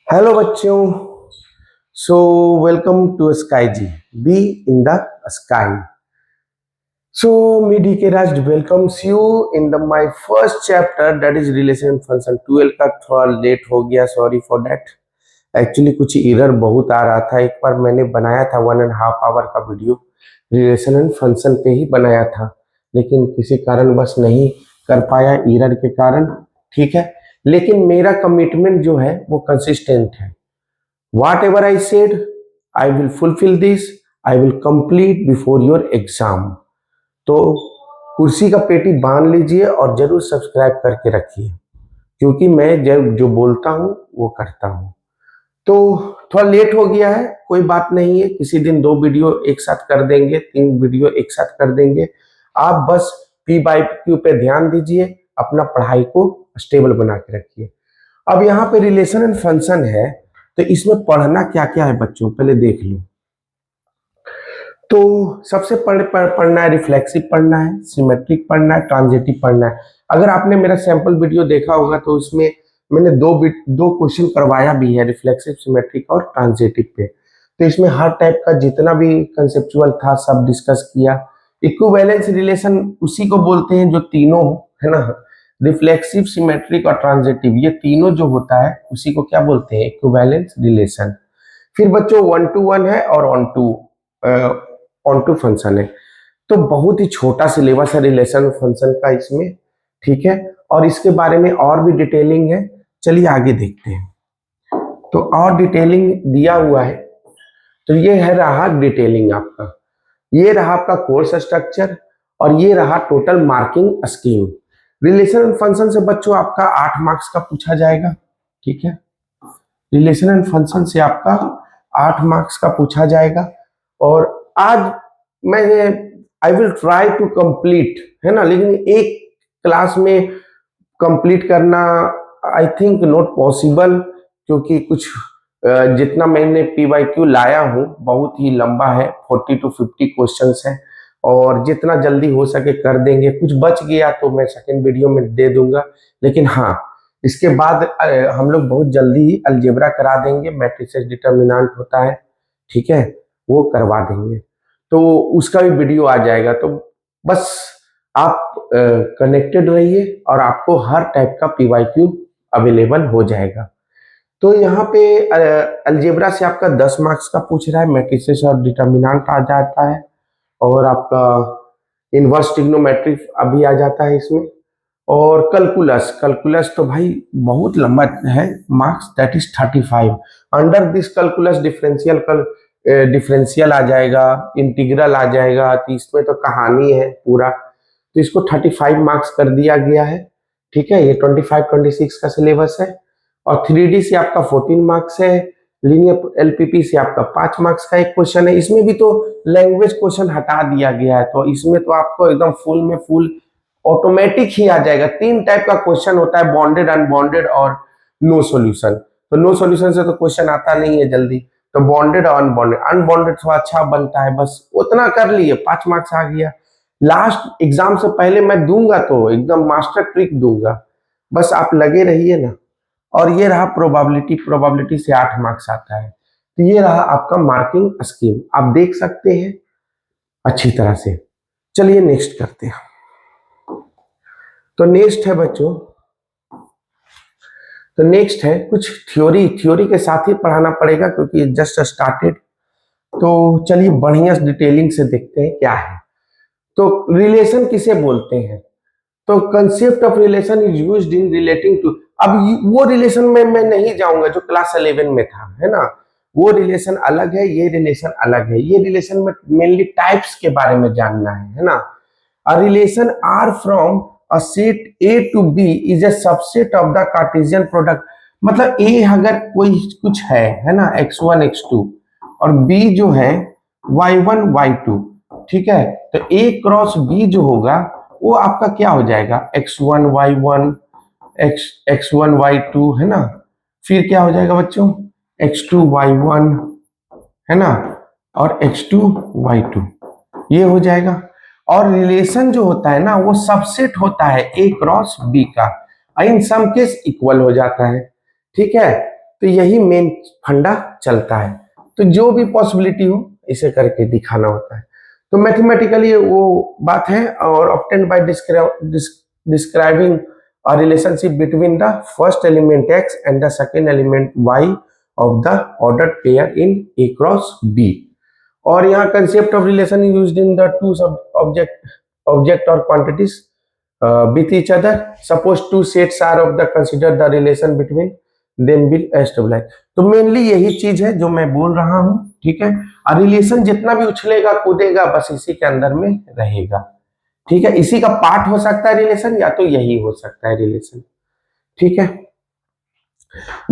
Hello बच्चों। So welcome to sky G, be in the sky. So me D K Raj welcomes you in the my first chapter that is relation function. 12 का थोड़ा late हो गया, sorry for that. Actually कुछ error बहुत आ रहा था। एक बार मैंने बनाया था 1.5 आवर का वीडियो, रिलेशन एंड फंक्शन पे ही बनाया था, लेकिन किसी कारणवश नहीं कर पाया एरर के कारण। ठीक है, लेकिन मेरा कमिटमेंट जो है वो कंसिस्टेंट है। Whatever I said, I will fulfill this. I will complete before your exam. तो कुर्सी का पेटी बांध लीजिए और जरूर सब्सक्राइब करके रखिए, क्योंकि मैं जब जो बोलता हूँ वो करता हूँ। तो थोड़ा लेट हो गया है, कोई बात नहीं है। किसी दिन 2 वीडियो एक साथ कर देंगे, 3 वीडियो एक साथ कर देंगे। आप बस P/Q पे ध्यान दीजिए, अपना पढ़ाई को स्टेबल बना के रखिए। अब यहाँ पे रिलेशन एंड फंक्शन है, तो इसमें पढ़ना क्या क्या है बच्चों, पहले देख लो। तो सबसे पढ़ना है रिफ्लेक्सिव पढ़ना है, सिमेट्रिक पढ़ना है, ट्रांजिटिव पढ़ना है। अगर आपने मेरा सैंपल वीडियो देखा होगा तो इसमें मैंने दो क्वेश्चन करवाया भी है, रिफ्लेक्सिव, सिमेट्रिक और ट्रांजिटिव पे। तो इसमें हर टाइप का जितना भी कंसेप्चुअल था सब डिस्कस किया। इक्विवेलेंस रिलेशन उसी को बोलते हैं जो तीनों, है ना, रिफ्लेक्सिव, सिमेट्रिक और ट्रांजिटिव, ये तीनों जो होता है उसी को क्या बोलते हैं, इक्विवेलेंस रिलेशन। फिर बच्चों 1 to 1 है और ऑन टू फंक्शन है। तो बहुत ही छोटा सिलेबस है रिलेशन फंक्शन का इसमें, ठीक है। और इसके बारे में और भी डिटेलिंग है, चलिए आगे देखते हैं। तो और डिटेलिंग दिया हुआ है, तो ये है रहा डिटेलिंग आपका, ये रहा आपका कोर्स स्ट्रक्चर और ये रहा total marking scheme. Relation function से बच्चों आपका 8 मार्क्स का पूछा जाएगा, ठीक है। रिलेशन एंड फंक्शन से आपका 8 मार्क्स का पूछा जाएगा। और आज मैं I will try to complete, है ना, लेकिन एक क्लास में कंप्लीट करना आई थिंक नॉट पॉसिबल, क्योंकि कुछ जितना मैंने P/Q लाया हूँ बहुत ही लंबा है, 40 to 50 क्वेश्चंस है, और जितना जल्दी हो सके कर देंगे। कुछ बच गया तो मैं सेकेंड वीडियो में दे दूंगा, लेकिन हाँ, इसके बाद हम लोग बहुत जल्दी ही अलजेब्रा करा देंगे, मैट्रिसेस डिटर्मिनेंट होता है, ठीक है, वो करवा देंगे। तो उसका भी वीडियो आ जाएगा। तो बस आप कनेक्टेड रहिए और आपको हर टाइप का P/Q अवेलेबल हो जाएगा। तो यहाँ पे अलजेब्रा से आपका 10 मार्क्स का पूछ रहा है, मैट्रिसेस और डिटर्मिनेंट आ जाता है, और आपका इनवर्स ट्रिग्नोमेट्री अभी आ जाता है इसमें। और कैलकुलस, कैलकुलस तो भाई बहुत लंबा है, marks that is 35। Under this calculus differential आ जाएगा, इंटीग्रल आ जाएगा, तो इसमें तो कहानी है पूरा। तो इसको 35 मार्क्स कर दिया गया है, ठीक है। ये 25-26 का सिलेबस है। और 3D से आपका 14 मार्क्स है, लीनियर LPP से आपका 5 मार्क्स का एक क्वेश्चन है। इसमें भी तो लैंग्वेज क्वेश्चन हटा दिया गया है, तो इसमें तो आपको एकदम फुल में फुल ऑटोमेटिक ही आ जाएगा। 3 टाइप का क्वेश्चन होता है, बॉन्डेड, अनबॉन्डेड और नो सॉल्यूशन। तो नो सॉल्यूशन से तो क्वेश्चन आता नहीं है जल्दी, तो बॉन्डेड और अनबॉन्डेड, अनबॉन्डेड थोड़ा अच्छा बनता है, बस उतना कर लिए, 5 मार्क्स आ गया। लास्ट एग्जाम से पहले मैं दूंगा तो एकदम मास्टर ट्रिक दूंगा, बस आप लगे रहिए ना। और ये रहा प्रोबेबिलिटी, प्रोबेबिलिटी से 8 मार्क्स आता है। तो ये रहा आपका मार्किंग स्कीम, आप देख सकते हैं अच्छी तरह से। चलिए नेक्स्ट करते हैं। तो नेक्स्ट है बच्चों, तो नेक्स्ट है कुछ थ्योरी, थ्योरी के साथ ही पढ़ाना पड़ेगा क्योंकि जस्ट स्टार्टेड। तो चलिए बढ़िया डिटेलिंग से देखते हैं क्या है। तो रिलेशन किसे बोलते हैं, तो concept of relation is used in relating to. अब वो रिलेशन में मैं नहीं जाऊंगा जो क्लास 11 में था, है ना, वो रिलेशन अलग है, ये रिलेशन अलग है। ये रिलेशन में मेनली टाइप्स के बारे में जानना है ना। A relation R from a set A to B is a subset of the Cartesian product। मतलब A अगर कोई कुछ है ना, x1 x2, और B जो है y1 y2, ठीक है। तो A क्रॉस B जो होगा वो आपका क्या हो जाएगा, x1 y1 x1 y2, है ना। फिर क्या हो जाएगा बच्चों, x2 y1, है ना, और x2 y2, ये हो जाएगा। और रिलेशन जो होता है ना वो सबसेट होता है A क्रॉस B का, इन सम केस इक्वल हो जाता है, ठीक है। तो यही मेन फंडा चलता है। तो जो भी पॉसिबिलिटी हो इसे करके दिखाना होता है। तो मैथमेटिकली वो बात है, और obtained by describing a relationship between the first element x and the second element y of the ordered pair in A cross B। और यहाँ concept of relation is used in the two object or quantities with each other। Suppose two sets are of the consider the relation between them will establish। तो mainly यही चीज है जो मैं बोल रहा हूँ, ठीक है। और रिलेशन जितना भी उछलेगा कूदेगा बस इसी के अंदर में रहेगा, ठीक है। इसी का पार्ट हो सकता है रिलेशन, या तो यही हो सकता है रिलेशन, ठीक है।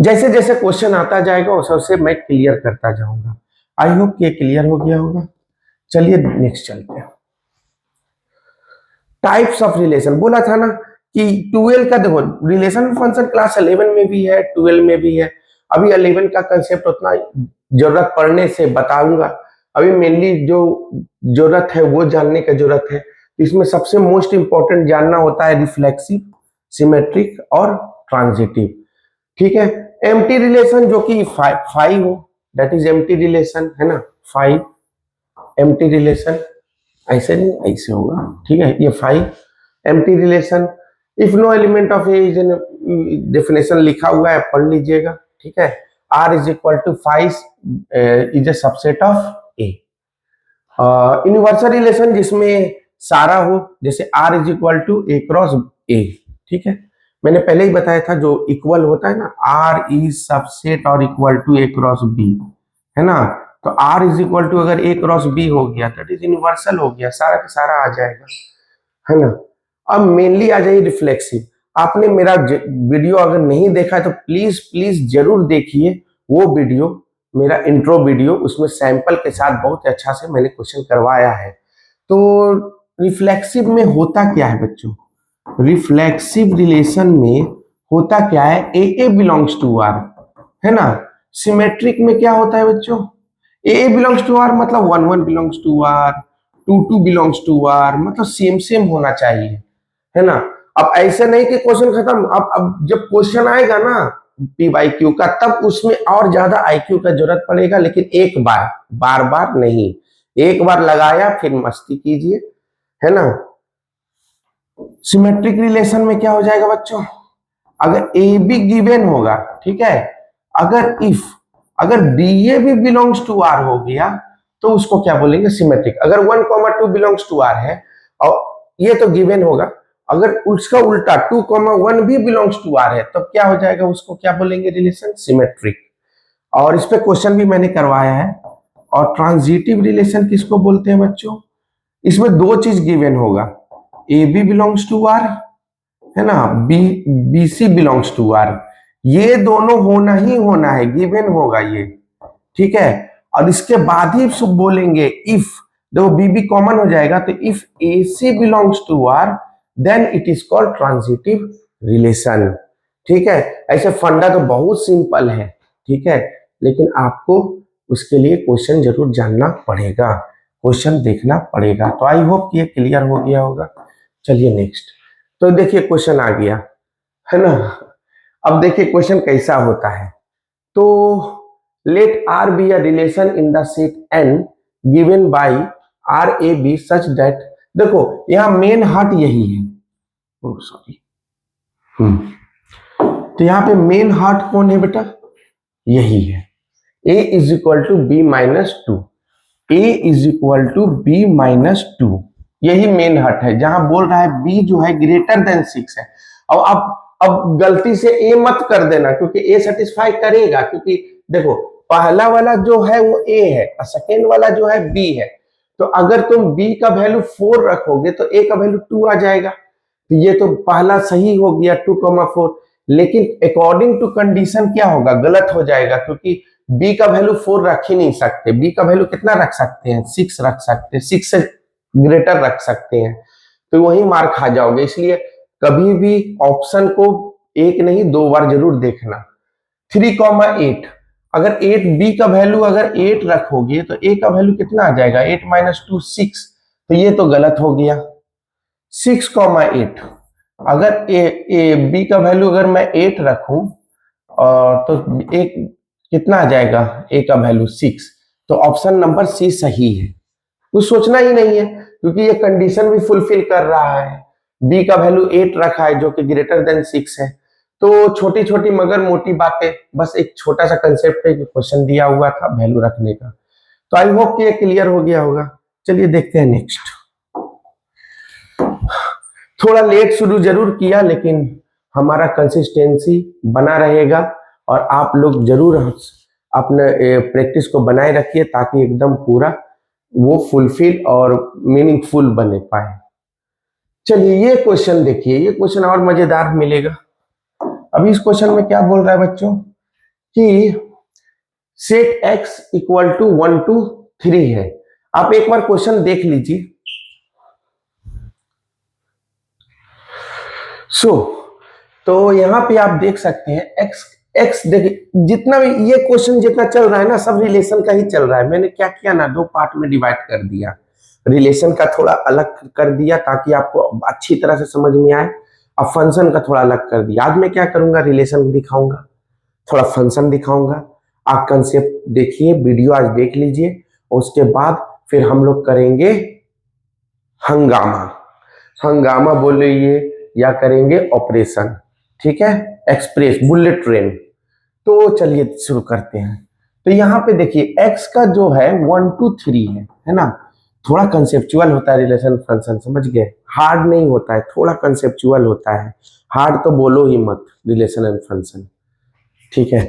जैसे जैसे क्वेश्चन आता जाएगा उस सबसे मैं क्लियर करता जाऊंगा। आई होप ये क्लियर हो गया होगा। चलिए नेक्स्ट चलते हैं। टाइप्स ऑफ रिलेशन बोला था ना कि 12 का देखो रिलेशन फंक्शन क्लास 11 में भी है, 12 में भी है। अभी 11 का कंसेप्ट उतना जरूरत पड़ने से बताऊंगा। अभी मेनली जो जरूरत है वो जानने की जरूरत है। इसमें सबसे मोस्ट इंपॉर्टेंट जानना होता है रिफ्लेक्सिव, सिमेट्रिक और ट्रांजिटिव, ठीक है। एम्प्टी रिलेशन जो कि 5 हो, दैट इज एम्प्टी रिलेशन, है ना। 5 एम्प्टी रिलेशन, ऐसे नहीं ऐसे होगा, ठीक है। ये 5 empty relation. If no element of A is in, definition लिखा हुआ है पढ़ लीजिएगा, ठीक है। R is equal to 5 is a subset of A. Universal relation जिसमें सारा हो, जैसे R is equal to A cross A, ठीक है। मैंने पहले ही बताया था जो इक्वल होता है ना, R इज सबसेट और equal to A cross B, है ना। तो R इज इक्वल टू अगर ए क्रॉस बी हो गया दैट इज यूनिवर्सल हो गया, सारा का सारा आ जाएगा, है ना। अब मेनली आ जाइए रिफ्लेक्सिव। आपने मेरा वीडियो अगर नहीं देखा है तो प्लीज प्लीज जरूर देखिए वो वीडियो, मेरा इंट्रो वीडियो, उसमें सैंपल के साथ बहुत अच्छा से मैंने क्वेश्चन करवाया है। तो रिफ्लेक्सिव में होता क्या है बच्चों, रिफ्लेक्सिव रिलेशन में होता क्या है, ए बिलोंग्स टू आर, है ना। सिमेट्रिक में क्या होता है बच्चों, ए बिलोंग्स टू आर मतलब 1 belongs to R, 2 belongs to R, मतलब सेम सेम होना चाहिए, है ना। अब ऐसे नहीं कि क्वेश्चन खत्म, अब जब क्वेश्चन आएगा ना पी वाई क्यू का तब उसमें और ज्यादा आईक्यू का जरूरत पड़ेगा, लेकिन एक बार, बार बार नहीं, एक बार लगाया फिर मस्ती कीजिए, है ना। सिमेट्रिक रिलेशन में क्या हो जाएगा बच्चों, अगर ए बी गिवन होगा, ठीक है, अगर बी ए भी बिलोंग्स टू आर हो गया तो उसको क्या बोलेंगे, सिमेट्रिक। अगर 1, 2 बिलोंग्स टू आर है और ये तो गिवन होगा, अगर उसका उल्टा 2, 1 भी बिलोंग्स टू आर है तो क्या हो जाएगा, उसको क्या बोलेंगे, रिलेशन सिमेट्रिक। और इस पे क्वेश्चन भी मैंने करवाया है। और ट्रांजिटिव रिलेशन किसको बोलते हैं बच्चों, इसमें 2 चीज गिवन होगा, A B belongs to R, है ना, B C belongs to R, ये दोनों होना ही होना है, गिवन होगा ये, ठीक है। और इसके बाद ही सब बोलेंगे इफ, देखो बी बी कॉमन हो जाएगा, तो if A C belongs to R then it is called transitive relation, ठीक है। ऐसे फंडा तो बहुत सिंपल है, ठीक है, लेकिन आपको उसके लिए क्वेश्चन जरूर जानना पड़ेगा, क्वेश्चन देखना पड़ेगा। तो आई होप ये क्लियर हो गया होगा। चलिए नेक्स्ट। तो देखिए क्वेश्चन आ गया, है ना। अब देखिए क्वेश्चन कैसा होता है। तो let R be a relation in the set N given by R A B such that, देखो यहाँ मेन हार्ट यही है, सॉरी, तो यहाँ पे मेन हार्ट कौन है बेटा, यही है, A is equal to B minus two, A is equal to B minus two, यही मेन हार्ट है। जहां बोल रहा है B जो है ग्रेटर देन 6 है। और अब गलती से A मत कर देना, क्योंकि A सेटिस्फाई करेगा, क्योंकि देखो पहला वाला जो है वो A है और सेकेंड वाला जो है B है। तो अगर तुम B का वैल्यू 4 रखोगे तो A का वैल्यू 2 आ जाएगा, तो ये तो पहला सही हो गया 2,4। लेकिन अकॉर्डिंग टू कंडीशन क्या होगा, गलत हो जाएगा, क्योंकि B का वैल्यू 4 रख ही नहीं सकते। B का वैल्यू कितना रख सकते हैं, 6 रख सकते हैं, 6 से ग्रेटर रख सकते हैं, तो वही मार खा जाओगे। इसलिए कभी भी ऑप्शन को एक नहीं 2 बार जरूर देखना। 3,8, अगर 8 B का वैल्यू अगर 8 रखोगे तो A का वैल्यू कितना आ जाएगा, 8 माइनस 2 6, तो ये तो गलत हो गया। 6,8, अगर B का वैल्यू अगर मैं 8 रखूं और तो एक कितना आ जाएगा, ए का वैल्यू 6, तो ऑप्शन नंबर सी सही है। कुछ सोचना ही नहीं है क्योंकि ये कंडीशन भी फुलफिल कर रहा है। बी का वैल्यू 8 रखा है जो कि ग्रेटर देन 6 है। तो छोटी छोटी मगर मोटी बातें, बस एक छोटा सा कंसेप्ट पे क्वेश्चन दिया हुआ था वैल्यू रखने का। तो आई होप कि ये क्लियर हो गया होगा। चलिए देखते हैं नेक्स्ट। थोड़ा लेट शुरू जरूर किया लेकिन हमारा कंसिस्टेंसी बना रहेगा और आप लोग जरूर अपने प्रैक्टिस को बनाए रखिए ताकि एकदम पूरा वो फुलफिल और मीनिंगफुल बने पाए। चलिए ये क्वेश्चन देखिए, ये क्वेश्चन और मजेदार मिलेगा। अभी इस क्वेश्चन में क्या बोल रहा है बच्चों कि set x equal to 1 to 3 है। आप एक बार क्वेश्चन देख लीजिए। तो यहां पे आप देख सकते हैं x देखिए, जितना भी ये क्वेश्चन जितना चल रहा है ना सब रिलेशन का ही चल रहा है। मैंने क्या किया ना, दो पार्ट में डिवाइड कर दिया, रिलेशन का थोड़ा अलग कर दिया ताकि आपको अच्छी तरह से समझ में आए, और फंक्शन का थोड़ा अलग कर दिया। आज मैं क्या करूंगा, रिलेशन दिखाऊंगा, थोड़ा फंक्शन दिखाऊंगा। आप कंसेप्ट देखिए, वीडियो आज देख लीजिए, और उसके बाद फिर हम लोग करेंगे हंगामा। हंगामा बोलिए या करेंगे ऑपरेशन, ठीक है, एक्सप्रेस बुलेट ट्रेन। तो चलिए शुरू करते हैं। तो यहाँ पे देखिए x का जो है 1 to 3 है ना। थोड़ा कंसेप्चुअल होता है रिलेशन फंक्शन, समझ गए, हार्ड नहीं होता है, थोड़ा कंसेप्चुअल होता है। हार्ड तो बोलो ही मत, रिलेशन एंड फंक्शन, ठीक है।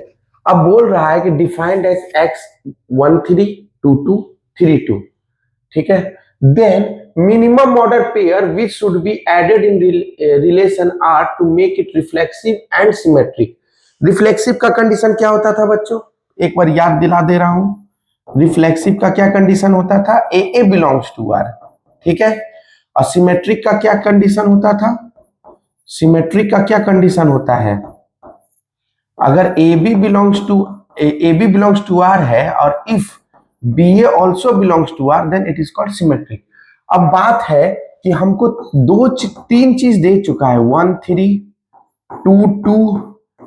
अब बोल रहा है कि डिफाइंड एज x 1 3 2 2 3 2, ठीक है। Then minimum order pair which should be added in relation are to make it reflexive and symmetric। Reflexive का कंडीशन क्या होता था बच्चों, एक बार याद दिला दे रहा हूं। रिफ्लेक्सिव का क्या कंडीशन होता था, ए बिलोंग्स टू आर, ठीक है। और सिमेट्रिक का क्या कंडीशन होता था, सिमेट्रिक का क्या कंडीशन होता है, अगर A B belongs to R है और if B A also belongs to R then it is called symmetric. अब बात है कि हमको तीन चीज दे चुका है, 1 3 2 2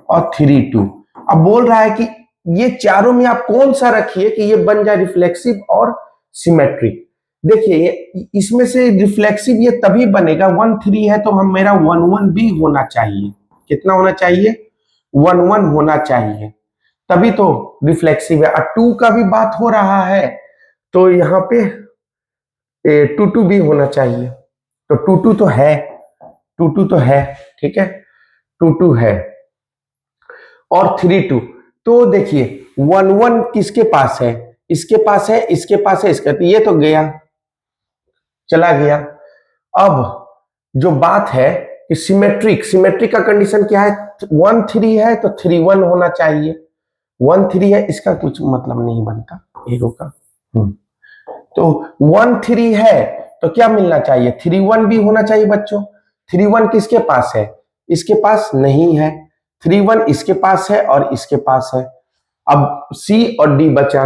और 3 2। अब बोल रहा है कि ये चारों में आप कौन सा रखिए कि ये बन जाए रिफ्लेक्सिव और सिमेट्रिक। देखिए इसमें से रिफ्लेक्सिव ये तभी बनेगा, 1 3 है तो हम मेरा 1 1 भी होना चाहिए। कितना होना चाहिए, 1 1 होना चाहिए, तभी तो रिफ्लेक्सिव है। और 2 का भी बात हो रहा है तो यहाँ पे 2 2 भी होना चाहिए। तो 2 2 तो है, 2 2 तो है, ठीक है, 2 2 है और 3 2। तो देखिए 1 1 किसके पास है, इसके पास है, इसके पास है, इसका, तो ये तो गया, चला गया। अब जो बात है कि सिमेट्रिक का कंडीशन क्या है, 1 3 है तो 3 1 होना चाहिए। 1 3 है, इसका कुछ मतलब नहीं बनता एरो का। तो 1 3 है तो क्या मिलना चाहिए, 3 1 भी होना चाहिए बच्चों। 3 1 किसके पास है, इसके पास नहीं है, 3 1 इसके पास है और इसके पास है। अब सी और डी बचा,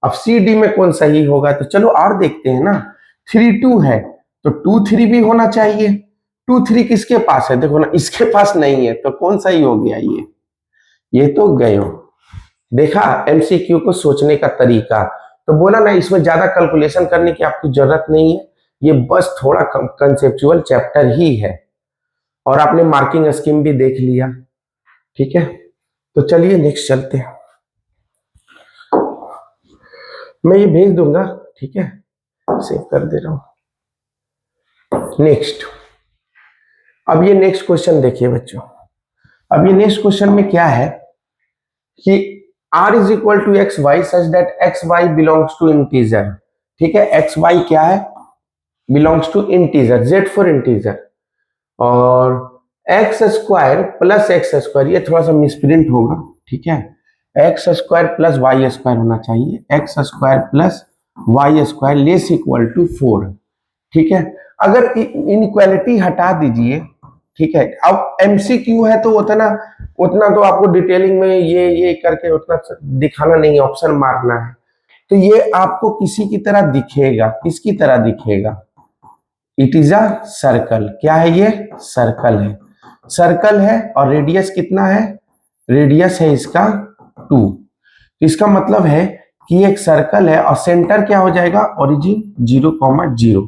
अब सी डी में कौन सही होगा, तो चलो और देखते हैं ना। 3 2 है तो 2 3 भी होना चाहिए। 2 3 किसके पास है, देखो ना, इसके पास नहीं है, तो कौन सही हो गया, ये तो गए। देखा एमसीक्यू को सोचने का तरीका। तो बोला ना, इसमें ज्यादा कैलकुलेशन करने की आपकी जरूरत नहीं है, ये बस थोड़ा कंसेप्चुअल चैप्टर ही है। और आपने मार्किंग स्कीम भी देख लिया, ठीक है। तो चलिए नेक्स्ट चलते हैं, मैं ये भेज दूंगा, ठीक है, सेव कर दे रहा हूं। नेक्स्ट, अब ये नेक्स्ट क्वेश्चन देखिए बच्चों। अब ये नेक्स्ट क्वेश्चन में क्या है कि r is equal to x Y such that X Y belongs to integer, ठीक है। एक्स वाई क्या है, belongs to integer, z for integer, और X square plus X square, ये थोड़ा सा मिसप्रिंट होगा, ठीक है, X square plus Y square होना चाहिए, X square plus Y square less equal to 4, ठीक है। अगर इनइक्वालिटी हटा दीजिए, ठीक है। अब एमसीक्यू है तो उतना तो आपको डिटेलिंग में ये करके उतना दिखाना नहीं, ऑप्शन मारना है। तो ये आपको किसी की तरह दिखेगा, किसकी तरह दिखेगा, इट इज अ सर्कल। क्या है ये, सर्कल है, सर्कल है और रेडियस कितना है रेडियस है इसका 2। तो इसका मतलब है कि एक सर्कल है और सेंटर क्या हो जाएगा, ओरिजिन 0,0।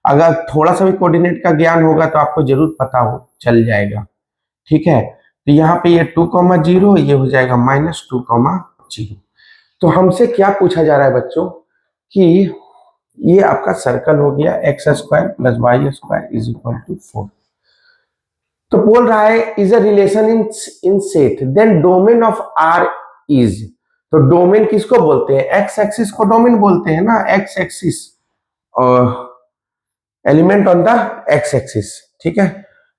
अगर थोड़ा सा भी कोऑर्डिनेट का ज्ञान होगा तो आपको जरूर पता हो चल जाएगा। ठीक है, तो यहाँ पे ये 2,0 ये हो जाएगा -2,0। तो हमसे क्या पूछा जा रहा है बच्चों कि ये आपका सर्कल हो गया x² + y² = 4। तो बोल रहा है is a relation in set then domain of R is. तो डोमेन किसको बोलते हैं, एक्स एक्सिस को डोमेन बोलते हैं ना, x axis element on the x axis. ठीक है,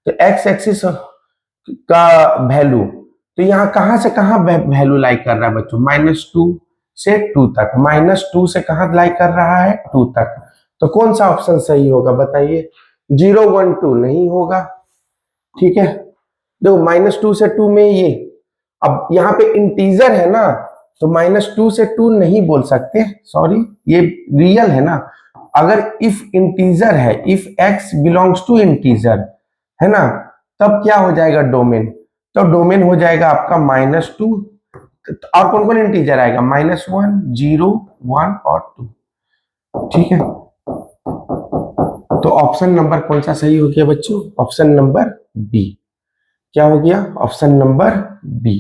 तो एक्स एक्सिस का वैल्यू, तो यहाँ कहां से कहां वैल्यू लाइक कर रहा है बच्चों, -2 से 2 तक। -2 से कहां लाइक कर रहा है, 2 तक। तो कौन सा ऑप्शन सही होगा बताइए, 0, 1, 2 नहीं होगा। ठीक है, देखो -2 से 2 में ये, अब यहाँ पे इंटीजर है ना, तो -2 से 2 नहीं बोल सकते, सॉरी ये रियल है ना। अगर इफ इंटीजर है, if x belongs to integer है ना, तब क्या हो जाएगा डोमेन, तो डोमेन हो जाएगा आपका -2। और कौन कौन इंटीजर आएगा, -1, 0, 1 और 2। ठीक है, तो ऑप्शन नंबर कौन सा सही हो गया बच्चों, ऑप्शन नंबर बी। क्या हो गया, option number B.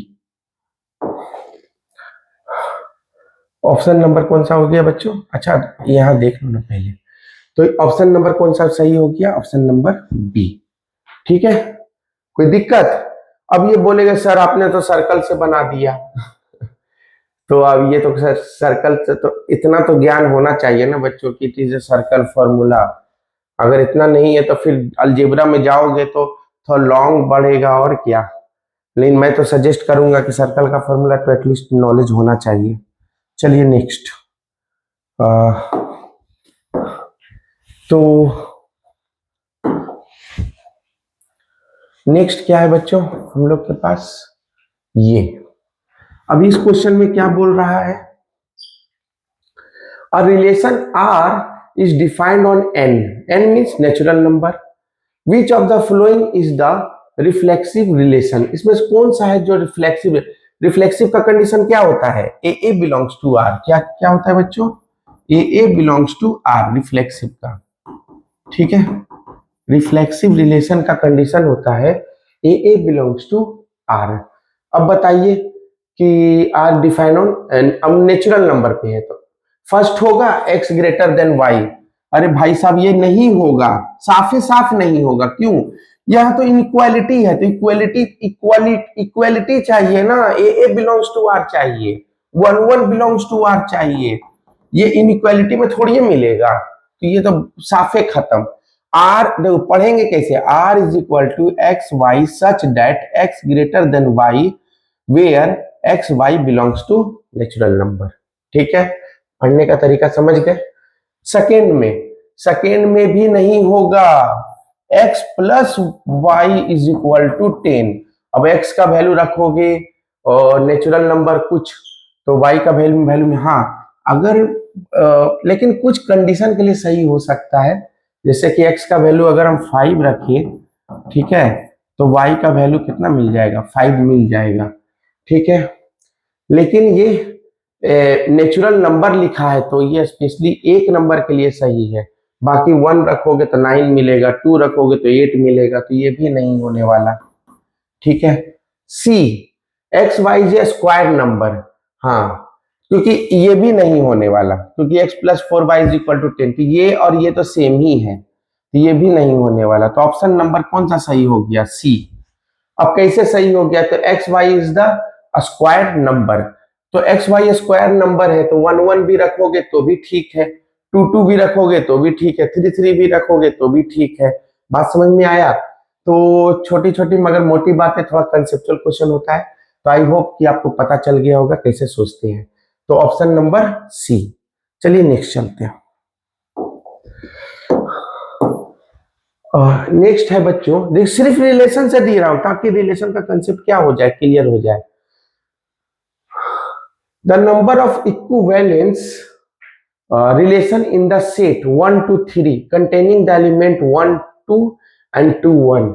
Option number कौन सा हो गया बच्चों, अच्छा यहां देख लो ना पहले, तो ऑप्शन नंबर कौन सा सही हो गया, ऑप्शन नंबर बी। ठीक है, कोई दिक्कत। अब ये बोलेगा सर आपने तो सर्कल से बना दिया तो अब ये तो सर सर्कल से तो इतना तो ज्ञान होना चाहिए ना बच्चों की, it is a circle formula. अगर इतना नहीं है तो फिर अलजेब्रा में जाओगे तो थोड़ा लॉन्ग बढ़ेगा और क्या। लेकिन मैं तो सजेस्ट करूंगा कि सर्कल का फॉर्मूला तो एटलीस्ट नॉलेज होना चाहिए। चलिए नेक्स्ट, तो नेक्स्ट क्या है बच्चों हम लोग के पास, ये अभी इस क्वेश्चन में क्या बोल रहा है, a relation R is defined on n, n means natural number, which of the following is the reflexive relation। इसमें से कौन सा है जो रिफ्लेक्सिव, रिफ्लेक्सिव का कंडीशन क्या होता है, ए बिलोंग्स टू आर, क्या क्या होता है बच्चों, ए बिलोंग्स टू आर रिफ्लेक्सिव का। ठीक है, रिफ्लेक्सिव रिलेशन का कंडीशन होता है ए बिलोंग्स टू आर। अब बताइए कि आर डिफाइन ऑन, अब नेचुरल नंबर पे है तो फर्स्ट होगा x ग्रेटर देन y। अरे भाई साहब ये नहीं होगा, साफे साफ नहीं होगा, क्यों, यह तो इनइक्वालिटी है, तो इक्वालिटी चाहिए ना, ए बिलोंग्स टू आर चाहिए, 1, 1 बिलोंग्स टू आर चाहिए, ये इनइक्वालिटी में थोड़ी मिलेगा, तो ये तो साफे खत्म। आर देखो पढ़ेंगे कैसे, R is equal to x Y such that x greater than y where x Y belongs to natural number. ठीक है, पढ़ने का तरीका समझ गए। सेकेंड में भी नहीं होगा, x plus y is equal to 10। अब x का वैल्यू रखोगे और नेचुरल नंबर कुछ, तो y का वैल्यू में, हाँ अगर लेकिन कुछ कंडीशन के लिए सही हो सकता है, जैसे कि x का वैल्यू अगर हम 5 रखिए, ठीक है, तो y का वैल्यू कितना मिल जाएगा, 5 मिल जाएगा। ठीक है, लेकिन ये नेचुरल नंबर लिखा है तो ये स्पेशली एक नंबर के लिए सही है, बाकी 1 रखोगे तो 9 मिलेगा, 2 रखोगे तो 8 मिलेगा, तो ये भी नहीं होने वाला। ठीक है, C X Y J square number, हाँ क्योंकि ये भी नहीं होने वाला, क्योंकि x plus 4y is equal to 10, तो ये और ये तो सेम ही है, तो ये भी नहीं होने वाला। तो ऑप्शन नंबर कौन सा सही हो गया, सी। अब कैसे सही हो गया, तो x y is the square number, तो एक्स वाई स्क्वायर नंबर है तो 1, 1 भी रखोगे तो भी ठीक है, 2, 2 भी रखोगे तो भी ठीक है, 3, 3 भी रखोगे तो भी ठीक है। बात समझ में आया। तो छोटी छोटी मगर मोटी बातें, थोड़ा कंसेप्चुअल क्वेश्चन होता है, तो आई होप कि आपको पता चल गया होगा कैसे सोचते हैं। तो ऑप्शन नंबर सी। चलिए नेक्स्ट चलते हैं। नेक्स्ट है बच्चों, देख सिर्फ रिलेशन से दे रहा हूं ताकि रिलेशन का कंसेप्ट क्या हो जाए, क्लियर हो जाए। The number of equivalence relation in the set 1 to 3 containing the element 1, 2 and 2, 1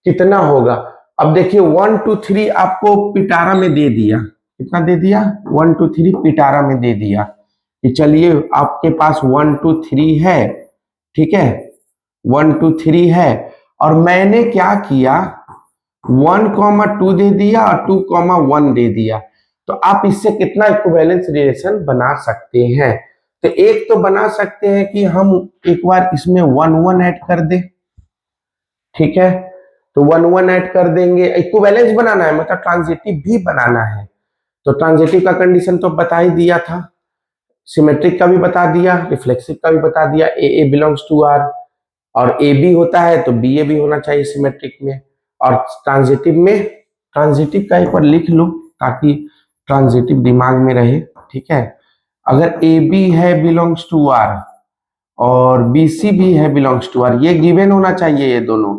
कितना होगा। अब देखिए 1 2 3 आपको पिटारा में दे दिया, कितना दे दिया, 1 2 3 पिटारा में दे दिया कि चलिए आपके पास 1 2 3 है, ठीक है, 1 2 3 है, और मैंने क्या किया 1,2 दे दिया और 2,1 दे दिया। तो आप इससे कितना इक्विवेलेंस रिलेशन बना सकते हैं? तो एक तो बना सकते हैं कि हम एक बार इसमें 1 1 ऐड कर दें, ठीक है, तो 1 1 ऐड कर देंगे। इक्विवेलेंस बनाना है मतलब ट्रांजिटिव भी बनाना है, तो ट्रांजिटिव का कंडीशन तो बता ही दिया था, सिमेट्रिक का भी बता दिया, रिफ्लेक्सिव का भी बता दिया, ए बिलोंग्स टू आर, और ए बी होता है तो बी ए भी होना चाहिए सिमेट्रिक में, और ट्रांजिटिव में, ट्रांजिटिव का एक बार लिख लो ताकि ट्रांजिटिव दिमाग में रहे, ठीक है। अगर ए बी है बिलोंग्स टू आर और बी सी भी है बिलोंग्स टू आर, ये गिवन होना चाहिए ये दोनों,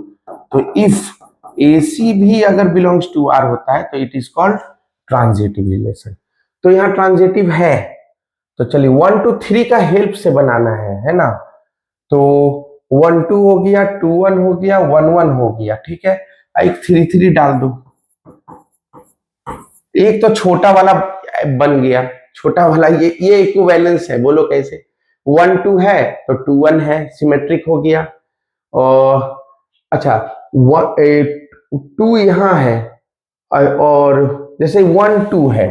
तो इफ ए सी भी अगर बिलोंग्स टू आर होता है तो it is called transitive relation. तो यहाँ ट्रांजिटिव है, तो चलिए 1 2 3 का हेल्प से बनाना है ना, तो 1 2 हो गया, 2 1 हो गया, 1 1 हो गया, ठीक है, एक 3 3 डाल दो, एक तो छोटा वाला बन गया, छोटा वाला ये इक्विवेलेंस है, बोलो कैसे, 1 2 है तो 2 1 है, सिमेट्रिक हो गया, और अच्छा 2 यहाँ है, और जैसे 1 2 है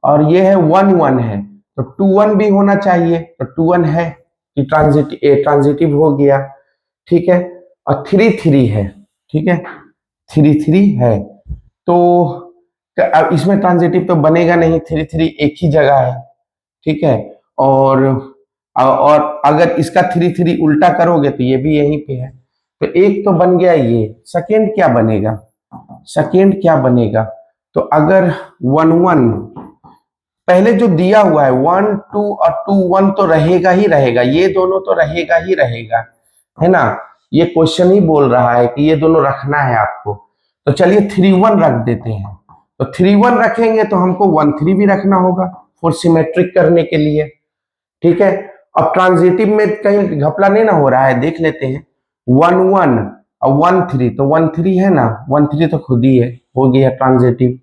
और ये है 1 1 है, तो 2 1 भी होना चाहिए, तो 2 1 है कि ट्रांजिटिव हो गया, ठीक है, और 3 3 है, ठीक है, 3 3 है, तो अब इसमें ट्रांजिटिव तो बनेगा नहीं, 3 3 एक ही जगह है, ठीक है, और अगर इसका 3 3 उल्टा करोगे तो ये भी यहीं पे है, तो एक तो बन गया ये, सेकेंड क्या बनेगा, सेकेंड क्या बनेगा, तो अगर 1 1 पहले जो दिया हुआ है 1 2 और 2 1 तो रहेगा ही रहेगा, ये दोनों तो रहेगा ही रहेगा, है ना, ये क्वेश्चन ही बोल रहा है कि ये दोनों रखना है आपको, तो चलिए 3 1 रख देते हैं, तो 3 1 रखेंगे तो हमको 1 3 भी रखना होगा फॉर सिमेट्रिक करने के लिए, ठीक है। अब ट्रांजिटिव में कहीं घपला नहीं ना हो रहा है, देख लेते हैं, 1 1 और 1 3, तो 1 3 है ना, 1 3 तो खुद ही है, हो गया ट्रांजिटिव,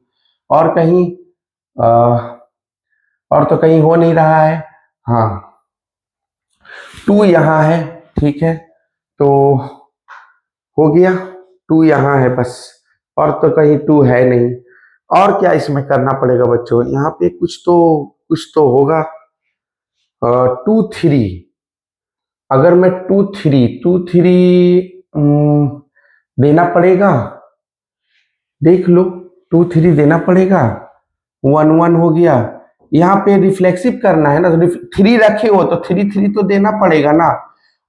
और कहीं और तो कहीं हो नहीं रहा है, हाँ 2 यहाँ है, ठीक है, तो हो गया, 2 यहाँ है बस, और तो कहीं 2 है नहीं, और क्या इसमें करना पड़ेगा बच्चों, यहाँ पे कुछ तो होगा, 2 3, अगर मैं 2 3 देना पड़ेगा, देख लो 2 3 देना पड़ेगा, 1 1 हो गया, यहाँ पे रिफ्लेक्सिव करना है ना, तो 3 रखे हो तो 3 3 तो देना पड़ेगा ना,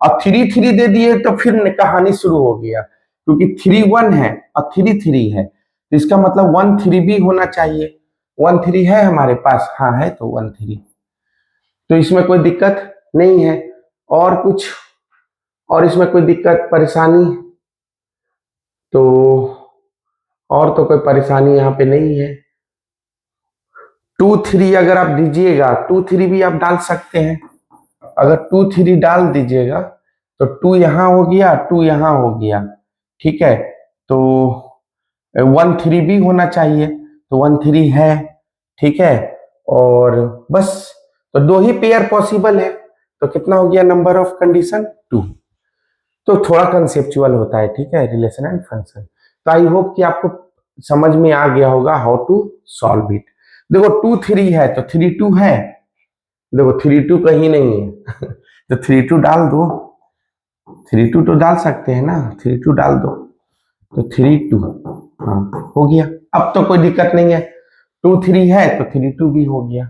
और 3 3 दे दिए तो फिर कहानी शुरू हो गया, क्योंकि 3 1 है और 3 3 है, तो इसका मतलब 1 3 भी होना चाहिए, 1 3 है हमारे पास, हाँ है, तो 1 3, तो इसमें कोई दिक्कत नहीं है, और कुछ, और इसमें कोई दिक्कत परेशानी, तो और तो कोई परेशानी यहाँ पे नहीं है, 2 3 अगर आप दीजिएगा, 2 3 भी आप डाल सकते हैं, अगर 2 3 डाल दीजिएगा तो 2 यहाँ हो गया, 2 यहाँ हो गया, ठीक है, तो 1 3 भी होना चाहिए, तो 1 3 है, ठीक है, और बस, तो 2 ही पेयर पॉसिबल है, तो कितना हो गया नंबर ऑफ कंडीशन 2, तो थोड़ा कंसेप्चुअल होता है, ठीक है, रिलेशन एंड फंक्शन, तो आई होप कि आपको समझ में आ गया होगा हाउ टू सॉल्व इट। देखो 2 3 है तो 3 2 है, देखो 3 2 कहीं नहीं है तो 3 2 डाल दो, 3 2 तो डाल सकते हैं ना, 3 2 डाल दो, तो 3 2, हाँ हो गया, अब तो कोई दिक्कत नहीं है, 2 3 है तो 3 2 भी हो गया,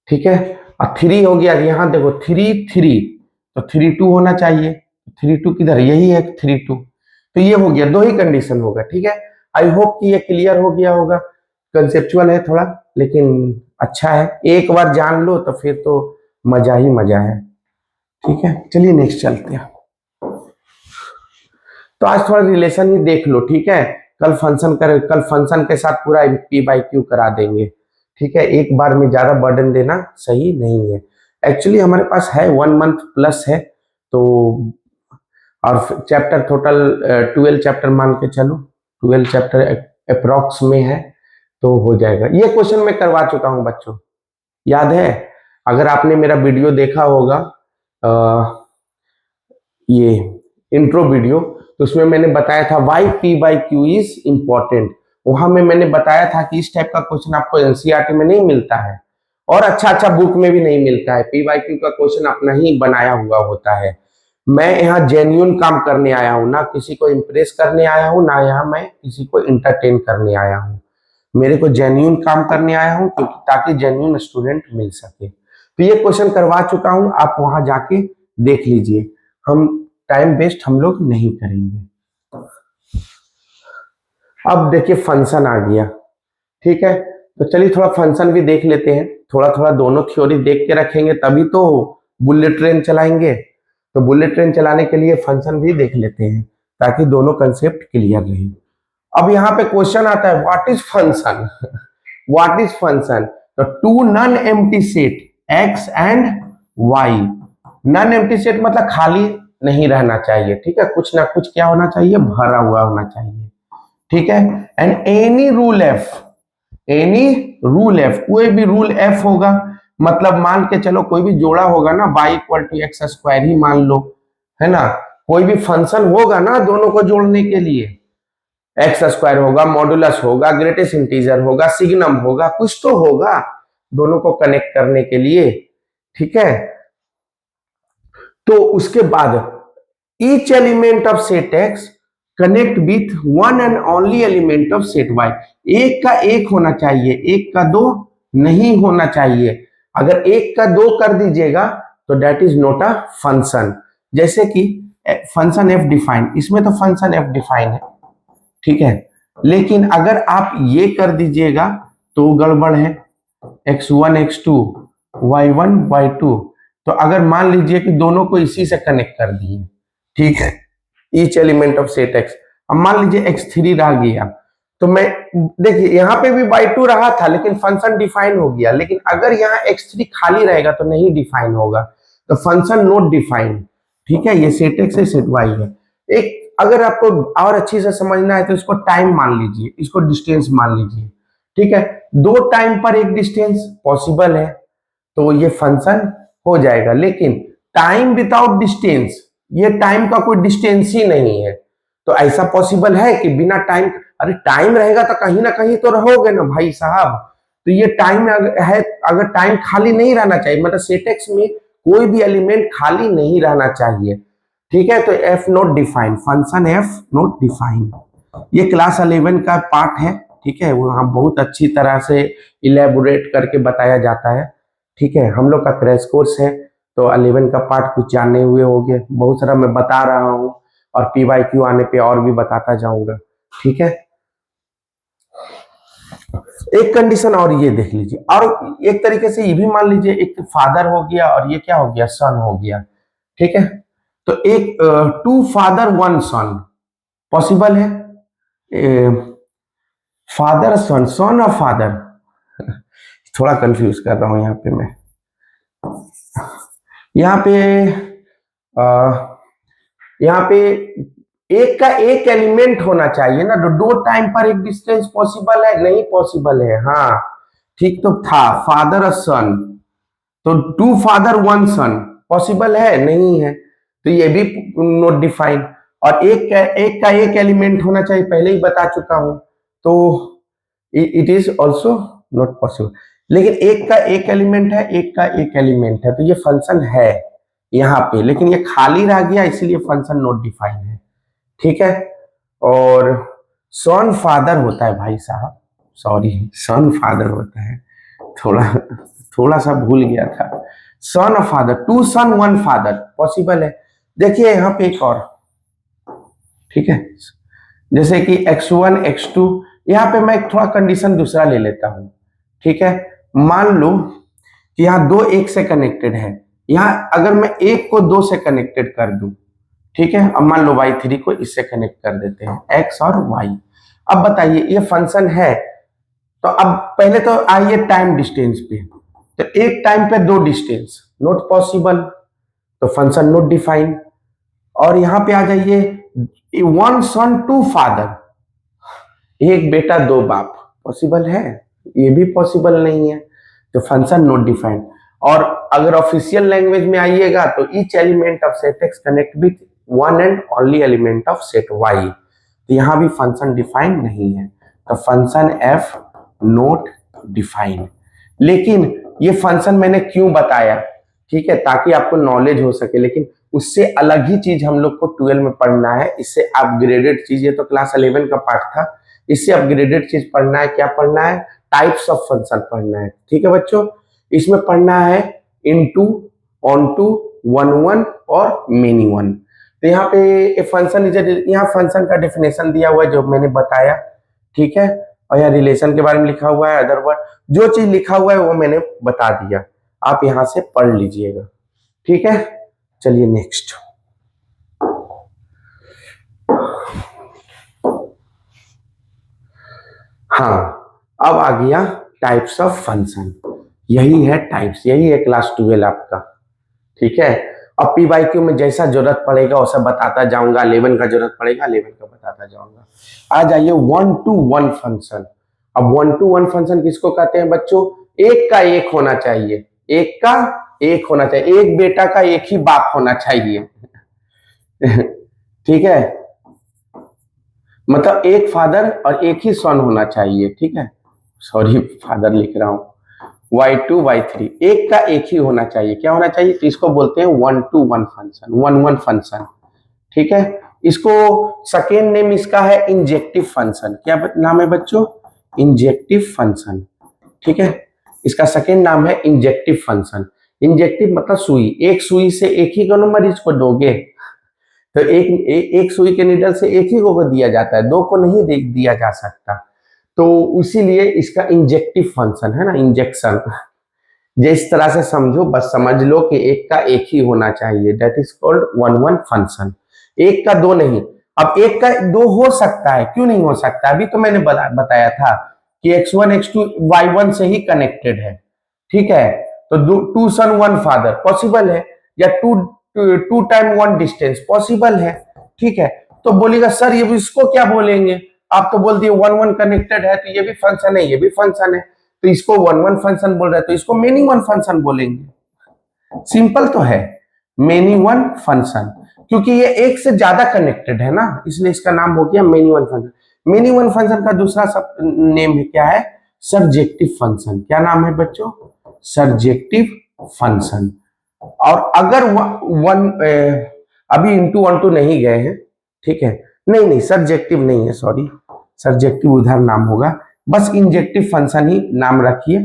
ठीक है, और 3 हो गया, यहाँ देखो 3 3, तो 3 2 होना चाहिए, 3 2 किधर, यही है 3 2, तो ये हो गया, 2 ही कंडीशन होगा, ठीक है। आई होप कि ये क्लियर हो गया होगा, कंसेप्चुअल है थोड़ा लेकिन अच्छा है, एक बार जान लो तो फिर तो मजा ही मजा है, ठीक है। चलिए नेक्स्ट चलते हैं, तो आज थोड़ा रिलेशन ही देख लो, ठीक है, कल फंक्शन के साथ पूरा पी बाई क्यू करा देंगे, ठीक है, एक बार में ज्यादा बर्डन देना सही नहीं है, एक्चुअली हमारे पास है 1 मंथ प्लस है, तो और चैप्टर टोटल 12 चैप्टर मान के चलो, 12 चैप्टर अप्रॉक्स में है, तो हो जाएगा। ये क्वेश्चन मैं करवा चुका हूं बच्चों, याद है? अगर आपने मेरा वीडियो देखा होगा ये इंट्रो वीडियो, तो उसमें मैंने बताया था y p by q is important. वहां में मैंने बताया था कि इस टाइप का क्वेश्चन आपको एनसीईआरटी में नहीं मिलता है और अच्छा अच्छा बुक में भी नहीं मिलता है। पी बाई क्यू का क्वेश्चन अपना ही बनाया हुआ होता है। मैं यहाँ जेन्युइन काम करने आया हूँ, ना किसी को इम्प्रेस करने आया हूँ, ना यहाँ मैं किसी को इंटरटेन करने आया हूँ। मेरे को जेन्युइन काम करने आया हूँ, क्योंकि ताकि जेन्युइन स्टूडेंट मिल सके। तो ये क्वेश्चन करवा चुका हूँ, आप वहां जाके देख लीजिए। हम टाइम वेस्ट हम लोग नहीं करेंगे। अब देखिए फंक्शन आ गया, ठीक है? तो चलिए थोड़ा फंक्शन भी देख लेते हैं। थोड़ा थोड़ा दोनों थ्योरी देख के रखेंगे तभी तो बुलेट ट्रेन चलाएंगे। तो बुलेट ट्रेन चलाने के लिए फंक्शन भी देख लेते हैं ताकि दोनों कंसेप्ट क्लियर रहे। अब यहाँ पे क्वेश्चन आता है what is function. What is function? तो two non empty set X and Y. Non empty set मतलब खाली नहीं रहना चाहिए, ठीक है? कुछ ना कुछ क्या होना चाहिए, भरा हुआ होना चाहिए, ठीक है? And any rule F, any rule F, कोई भी रूल एफ होगा, मतलब मान के चलो कोई भी जोड़ा होगा ना, y equal to x square ही मान लो, है ना? कोई भी फंक्शन होगा ना दोनों को जोड़ने के लिए, एक्स स्क्वायर होगा, मॉडुलस होगा, ग्रेटेस्ट इंटीजर होगा, सिग्नम होगा, कुछ तो होगा दोनों को कनेक्ट करने के लिए, ठीक है? तो उसके बाद each element of set x connect with one and only element of set y. एक का एक होना चाहिए, एक का दो नहीं होना चाहिए। अगर एक का दो कर दीजिएगा तो that is not a function. जैसे कि फंक्शन एफ डिफाइन, इसमें तो फंक्शन एफ डिफाइन है, ठीक है? लेकिन अगर आप ये कर दीजिएगा तो गड़बड़ है। x1 x2 y1 y2, तो अगर मान लीजिए कि दोनों को इसी से कनेक्ट कर दिए, ठीक है, each element of set x, अब मान लीजिए x3 रह गया, तो मैं देखिए यहाँ पे भी y2 रहा था लेकिन फंक्शन डिफाइन हो गया। लेकिन अगर यहाँ x3 खाली रहेगा तो नहीं डिफाइन होगा, तो फंक्शन नॉट डिफाइन, ठीक है? ये सेट x है, सेट y है। एक अगर आपको और अच्छी से समझना है तो इसको टाइम मान लीजिए, इसको डिस्टेंस मान लीजिए, ठीक है? दो टाइम पर एक डिस्टेंस पॉसिबल है तो ये फंक्शन हो जाएगा। लेकिन टाइम विदाउट डिस्टेंस, ये टाइम का कोई डिस्टेंस ही नहीं है, तो ऐसा पॉसिबल है कि बिना टाइम, अरे टाइम रहेगा तो कहीं ना कहीं तो रहोगे ना भाई साहब। तो ये टाइम है, अगर टाइम खाली नहीं रहना चाहिए, मतलब सेट एक्स में कोई भी एलिमेंट खाली नहीं रहना चाहिए, ठीक है? तो F not define, function F not define. ये क्लास 11 का पार्ट है, ठीक है? वहाँ बहुत अच्छी तरह से इलेबोरेट करके बताया जाता है, ठीक है? हम लोग का क्रैश कोर्स है तो 11 का पार्ट कुछ जानने हुए होंगे, बहुत सारा मैं बता रहा हूँ और पी बाई क्यू आने पे और भी बताता जाऊंगा, ठीक है? एक कंडीशन और ये देख लीजिए, और एक तरीके से ये भी मान लीजिए, एक फादर हो गया और ये क्या हो गया, सन हो गया, ठीक है? तो एक two father one son possible है। फादर सन, सन और फादर, थोड़ा कंफ्यूज कर रहा हूं यहाँ पे मैं। यहाँ पे यहाँ पे एक का एक एलिमेंट होना चाहिए ना, दो टाइम पर एक डिस्टेंस पॉसिबल है, नहीं पॉसिबल है। हाँ ठीक तो था, फादर और सन, तो two father one son possible है, नहीं है, तो ये भी नॉट डिफाइन। और एक का एक एलिमेंट होना चाहिए, पहले ही बता चुका हूं, तो it is also not possible. लेकिन एक का एक एलिमेंट है, एक का एक एलिमेंट है, तो ये फंक्शन है यहाँ पे, लेकिन ये खाली रह गया इसलिए फंक्शन नॉट डिफाइन है, ठीक है? और सन फादर होता है भाई साहब, सॉरी, सन फादर होता है, थोड़ा थोड़ा सा भूल गया था। सन और father, two son one father possible है। देखिए यहाँ पे एक और, ठीक है, जैसे कि x1 x2, यहाँ पे मैं थोड़ा कंडीशन दूसरा ले लेता हूं, ठीक है? मान लो कि यहाँ दो एक से कनेक्टेड है, यहाँ अगर मैं एक को दो से कनेक्टेड कर दूं, ठीक है? अब मान लो y3 को इससे कनेक्ट कर देते हैं, x और y। अब बताइए ये फंक्शन है, तो अब पहले तो आइए टाइम डिस्टेंस पे, तो एक टाइम पे दो डिस्टेंस नॉट पॉसिबल, तो फंक्शन नॉट डिफाइन। और यहां पे आ जाइए वन सन टू फादर, एक बेटा दो बाप पॉसिबल है? ये भी पॉसिबल नहीं है, तो फंक्शन नॉट डिफाइंड। और अगर ऑफिशियल लैंग्वेज में आइएगा तो each element of set x connect with one and only element of set y, तो यहां भी फंक्शन डिफाइंड नहीं है, तो फंक्शन एफ नॉट डिफाइंड। लेकिन ये फंक्शन मैंने क्यों बताया, ठीक है, ताकि आपको नॉलेज हो सके, लेकिन उससे अलग ही चीज हम लोग को 12 में पढ़ना है, इससे अपग्रेडेड चीज। ये तो क्लास 11 का पार्ट था, इससे अपग्रेडेड चीज पढ़ना है। क्या पढ़ना है? टाइप्स ऑफ फंक्शन पढ़ना है, ठीक है बच्चों। इसमें पढ़ना है इनटू, ऑनटू, वन वन और मेनी वन। तो यहाँ पे फंक्शन, यहाँ फंक्शन का डेफिनेशन दिया हुआ है जो मैंने बताया, ठीक है, और यहाँ रिलेशन के बारे में लिखा हुआ है, अदर वर्ड, जो चीज लिखा हुआ है वो मैंने बता दिया, आप यहां से पढ़ लीजिएगा, ठीक है। चलिए नेक्स्ट, हाँ, अब आ गया टाइप्स ऑफ फंक्शन। यही है टाइप्स, यही है क्लास 12 आपका, ठीक है। अब पी वाई क्यू में जैसा जरूरत पड़ेगा वैसा बताता जाऊंगा, 11 का जरूरत पड़ेगा 11 का बताता जाऊंगा। आ जाइए 1 to 1 फंक्शन। अब 1 to 1 फंक्शन किसको कहते हैं बच्चों? एक का एक होना चाहिए, एक का एक होना चाहिए, एक बेटा का एक ही बाप होना चाहिए ठीक है, मतलब एक फादर और एक ही सन होना चाहिए, ठीक है, सॉरी फादर लिख रहा हूं, y2 y3 एक का एक ही होना चाहिए। क्या होना चाहिए? तो इसको बोलते हैं 1 to 1 फंक्शन, 1 फंक्शन, ठीक है। इसको सेकेंड नेम इसका है इंजेक्टिव फंक्शन। क्या नाम है बच्चों? इंजेक्टिव फंक्शन, ठीक है, इसका सेकेंड नाम है इंजेक्टिव फंक्शन। इंजेक्टिव मतलब सुई, एक सुई से एक ही को मरीज को दोगे, तो एक सुई के नीडल से एक ही को दिया जाता है, दो को नहीं दिया जा सकता, तो इसीलिए इसका इंजेक्टिव फंक्शन है ना, इंजेक्शन। जिस तरह से समझो बस समझ लो कि एक का एक ही होना चाहिए, दैट इज कॉल्ड 1 फंक्शन। एक का दो नहीं, अब एक का दो हो सकता है, क्यों नहीं हो सकता? अभी तो मैंने बताया था कि x1 x2 y1 से ही कनेक्टेड है, ठीक है, तो 2 सन 1 फादर पॉसिबल है, या 2 टाइम 1 डिस्टेंस पॉसिबल है, ठीक है। तो बोलेगा सर ये इसको क्या बोलेंगे? आप तो बोल दिए 1 कनेक्टेड है, तो ये भी फंक्शन है, ये भी फंक्शन है, तो इसको 1 फंक्शन बोल रहे हैं, तो इसको मेनी वन फंक्शन बोलेंगे। सिंपल तो है, मेनी वन फंक्शन, क्योंकि ये एक से ज्यादा कनेक्टेड है ना, इसलिए इसका नाम हो गया many one function. Many one function का दूसरा सब नेम है, क्या है? Surjective function. क्या नाम है बच्चों? Surjective function. और अगर अभी इंटू वन टू नहीं गए हैं, ठीक है, नहीं सर्जेक्टिव नहीं है, सॉरी, सर्जेक्टिव उधर नाम होगा, बस इंजेक्टिव फंक्शन ही नाम रखिए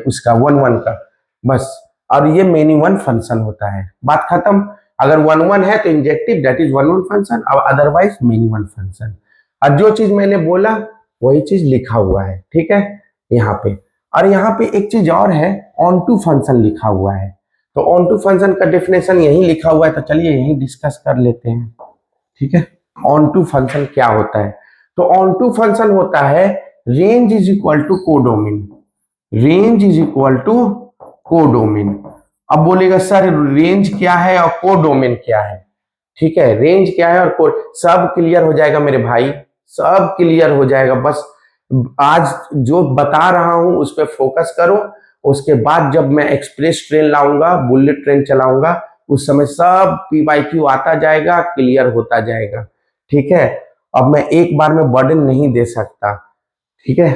उसका 1 का बस, और ये मेनी वन फंक्शन होता है, बात खत्म। अगर 1 है तो इंजेक्टिव, दैट इज 1 फंक्शन, और अदरवाइज मेनी वन फंक्शन। और जो चीज मैंने बोला वही चीज लिखा हुआ है, ठीक है, यहाँ पे। और यहाँ पे एक चीज और है, ऑन टू फंक्शन लिखा हुआ है, तो ऑन टू फंक्शन का डेफिनेशन यही लिखा हुआ है, तो चलिए यही डिस्कस कर लेते हैं, ठीक है। ऑन टू फंक्शन क्या होता है? तो ऑन टू फंक्शन होता है range is equal to codomain, range is equal to codomain. अब बोलेगा सर रेंज क्या है और कोडोमेन क्या है, ठीक है, रेंज क्या है और कोड, सब क्लियर हो जाएगा मेरे भाई, सब क्लियर हो जाएगा। बस आज जो बता रहा हूं उस पर फोकस करो, उसके बाद जब मैं एक्सप्रेस ट्रेन लाऊंगा, बुलेट ट्रेन चलाऊंगा, उस समय सब पीवाईक्यू आता जाएगा, क्लियर होता जाएगा, ठीक है। अब मैं एक बार में बर्डन नहीं दे सकता, ठीक है,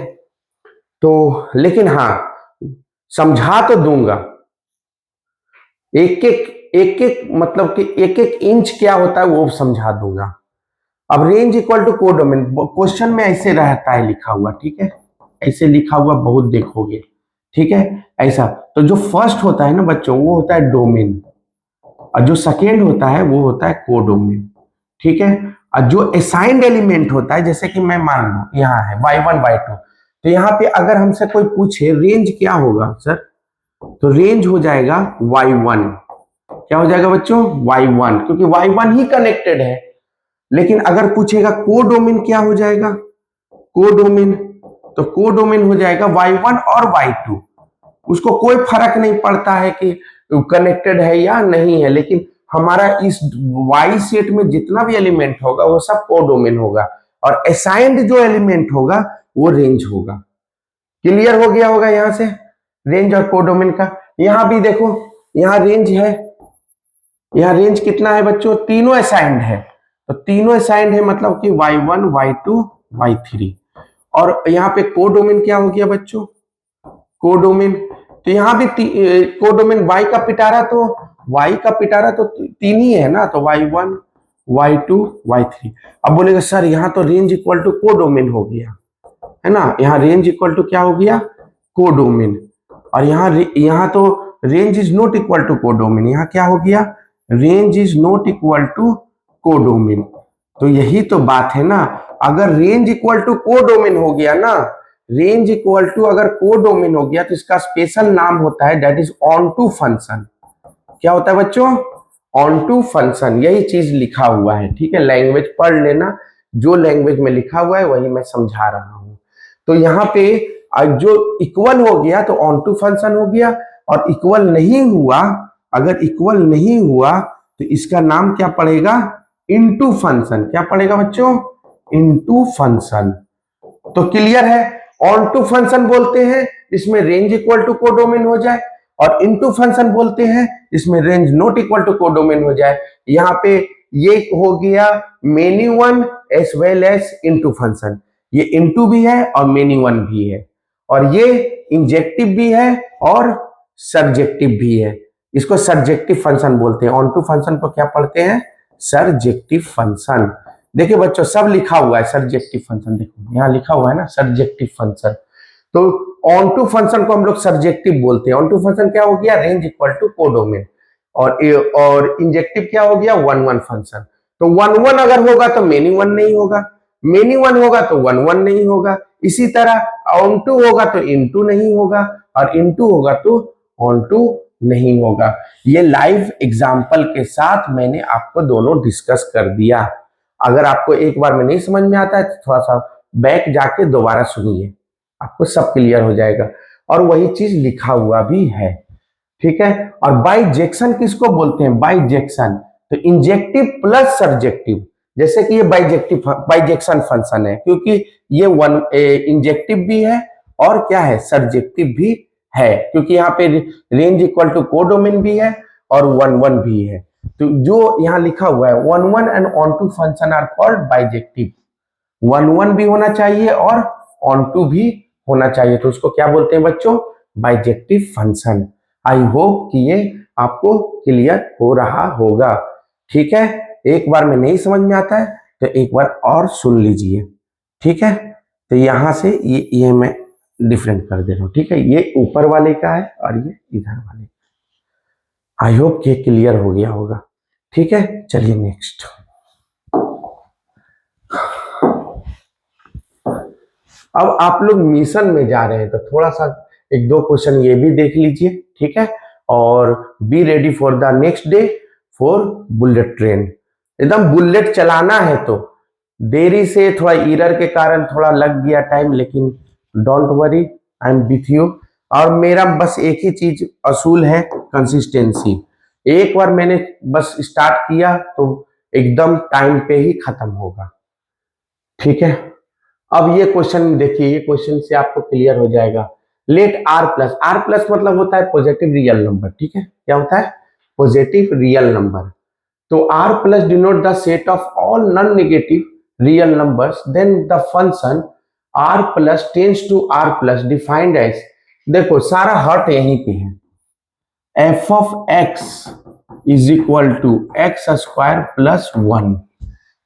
तो लेकिन हाँ समझा तो दूंगा, एक एक मतलब कि एक इंच क्या होता है वो समझा दूंगा। अब range equal to codomain, question में ऐसे रहता है लिखा हुआ, ठीक है, ऐसे लिखा हुआ बहुत देखोगे, ठीक है, ऐसा। तो जो फर्स्ट होता है ना बच्चों, वो होता है डोमेन, और जो सेकेंड होता है वो होता है कोडोमेन, ठीक है। और जो असाइंड एलिमेंट होता है, जैसे कि मैं मान लू यहाँ है y1 y2, तो यहाँ पे अगर हमसे कोई पूछे रेंज क्या होगा सर, तो रेंज हो जाएगा y1। क्या हो जाएगा बच्चों? y1, क्योंकि y1 ही कनेक्टेड है। लेकिन अगर पूछेगा कोडोमेन क्या हो जाएगा, कोडोमेन, तो कोडोमेन हो जाएगा y1 और y2। उसको कोई फर्क नहीं पड़ता है कि कनेक्टेड है या नहीं है, लेकिन हमारा इस y सेट में जितना भी एलिमेंट होगा वो सब कोडोमेन होगा। और असाइंड जो एलिमेंट होगा वो रेंज होगा। क्लियर हो गया होगा यहां से रेंज और कोडोमेन का। यहां भी देखो, यहां रेंज है, यहां रेंज कितना है बच्चों, तीनों असाइंड है। तो तीनों असाइंड है मतलब कि y1 y2 y3। और यहाँ पे कोडोमेन क्या हो गया बच्चों, कोडोमेन। तो यहाँ भी कोडोमेन y का पिटारा, तो y का पिटारा तो तीन ही है ना, तो y1 y2 y3। अब बोलेगा सर यहाँ तो रेंज इक्वल टू कोडोमेन हो गया है ना, यहाँ रेंज इक्वल टू क्या हो गया, कोडोमेन। और यहाँ तो range is not equal to codomain, यहाँ क्या हो गया, range is not equal to codomain. तो यही तो बात है ना, अगर रेंज इक्वल टू कोडोमेन हो गया ना, रेंज इक्वल टू अगर कोडोमेन हो गया तो इसका स्पेशल नाम होता है that is onto function. क्या होता है बच्चों, ऑन टू फंक्शन। यही चीज लिखा हुआ है, ठीक है, लैंग्वेज पढ़ लेना, जो लैंग्वेज में लिखा हुआ है वही मैं समझा रहा हूं। तो यहाँ पे जो इक्वल हो गया तो ऑन टू फंक्शन हो गया, और इक्वल नहीं हुआ, अगर इक्वल नहीं हुआ तो इसका नाम क्या पड़ेगा, इनटू फंक्शन। क्या पड़ेगा बच्चों, इनटू फंक्शन। तो क्लियर है, ऑन टू फंक्शन बोलते हैं इसमें रेंज इक्वल टू कोडोमेन हो जाए, और इनटू फंक्शन बोलते हैं इसमें range not equal to codomain हो जाए। यहाँ पे ये हो गया many one as well as into function, ये इनटू भी है और मेनी वन भी है, और ये इंजेक्टिव भी है और सर्जेक्टिव भी है। इसको सर्जेक्टिव फंक्शन बोलते हैं। ऑन टू फंक्शन को क्या पढ़ते हैं, सर्जेक्टिव फंक्शन। देखिए बच्चों सब लिखा हुआ है सर्जेक्टिव फंक्शन, देखो यहाँ लिखा हुआ है ना सर्जेक्टिव फंक्शन। तो ऑन टू फंक्शन को हम लोग सर्जेक्टिव बोलते हैं। ऑन टू फंक्शन क्या हो गया, रेंज इक्वल टू कोडोमेन, और इंजेक्टिव क्या हो गया, वन वन फंक्शन। तो वन वन अगर होगा तो मेनी वन नहीं होगा, मेनी वन होगा तो वन वन नहीं होगा। इसी तरह ऑन टू होगा तो इन टू नहीं होगा, और इन टू होगा तो ऑन टू नहीं होगा। ये लाइव एग्जाम्पल के साथ मैंने आपको दोनों डिस्कस कर दिया। अगर आपको एक बार में नहीं समझ में आता है तो थोड़ा सा बैक जाके दोबारा सुनिए, आपको सब क्लियर हो जाएगा। और वही चीज लिखा हुआ भी है, ठीक है। और बाइजेक्शन किसको बोलते हैं, बाइजेक्शन, तो इंजेक्टिव प्लस सर्जेक्टिव। जैसे कि ये बाइजेक्शन फंक्शन है, क्योंकि ये वन इंजेक्टिव भी है और क्या है, सर्जेक्टिव भी है, क्योंकि यहाँ पे रेंज इक्वल टू कोडोमेन भी है और वन वन भी है। तो जो यहाँ लिखा हुआ है one one and onto function are called bijective, one one भी होना चाहिए और ऑन टू भी होना चाहिए, तो उसको क्या बोलते हैं बच्चों, बाइजेक्टिव फंक्शन। आई होप कि ये आपको क्लियर हो रहा होगा, ठीक है। एक बार में नहीं समझ में आता है तो एक बार और सुन लीजिए, ठीक है। तो यहां से ये मैं डिफरेंट कर दे रहा हूं, ठीक है, ये ऊपर वाले का है और ये इधर वाले। आई होप कि क्लियर हो गया होगा, ठीक है। चलिए नेक्स्ट, अब आप लोग मिशन में जा रहे हैं तो थोड़ा सा एक दो क्वेश्चन ये भी देख लीजिए, ठीक है। और be ready for the next day for bullet train. एकदम बुलेट चलाना है, तो देरी से थोड़ा एरर के कारण थोड़ा लग गया टाइम, लेकिन don't worry, I am with you. और मेरा बस एक ही चीज असूल है, कंसिस्टेंसी। एक बार मैंने बस स्टार्ट किया तो एकदम टाइम पे ही खत्म होगा, ठीक है। अब ये क्वेश्चन देखिए, ये क्वेश्चन से आपको क्लियर हो जाएगा। लेट आर प्लस मतलब होता है पॉजिटिव रियल नंबर, ठीक है। क्या होता है, पॉजिटिव रियल नंबर। तो R plus denote the set of all non negative real numbers, then the function R plus tends to R plus defined as, देखो सारा हट यहीं पे है, f of x is equal to x square plus one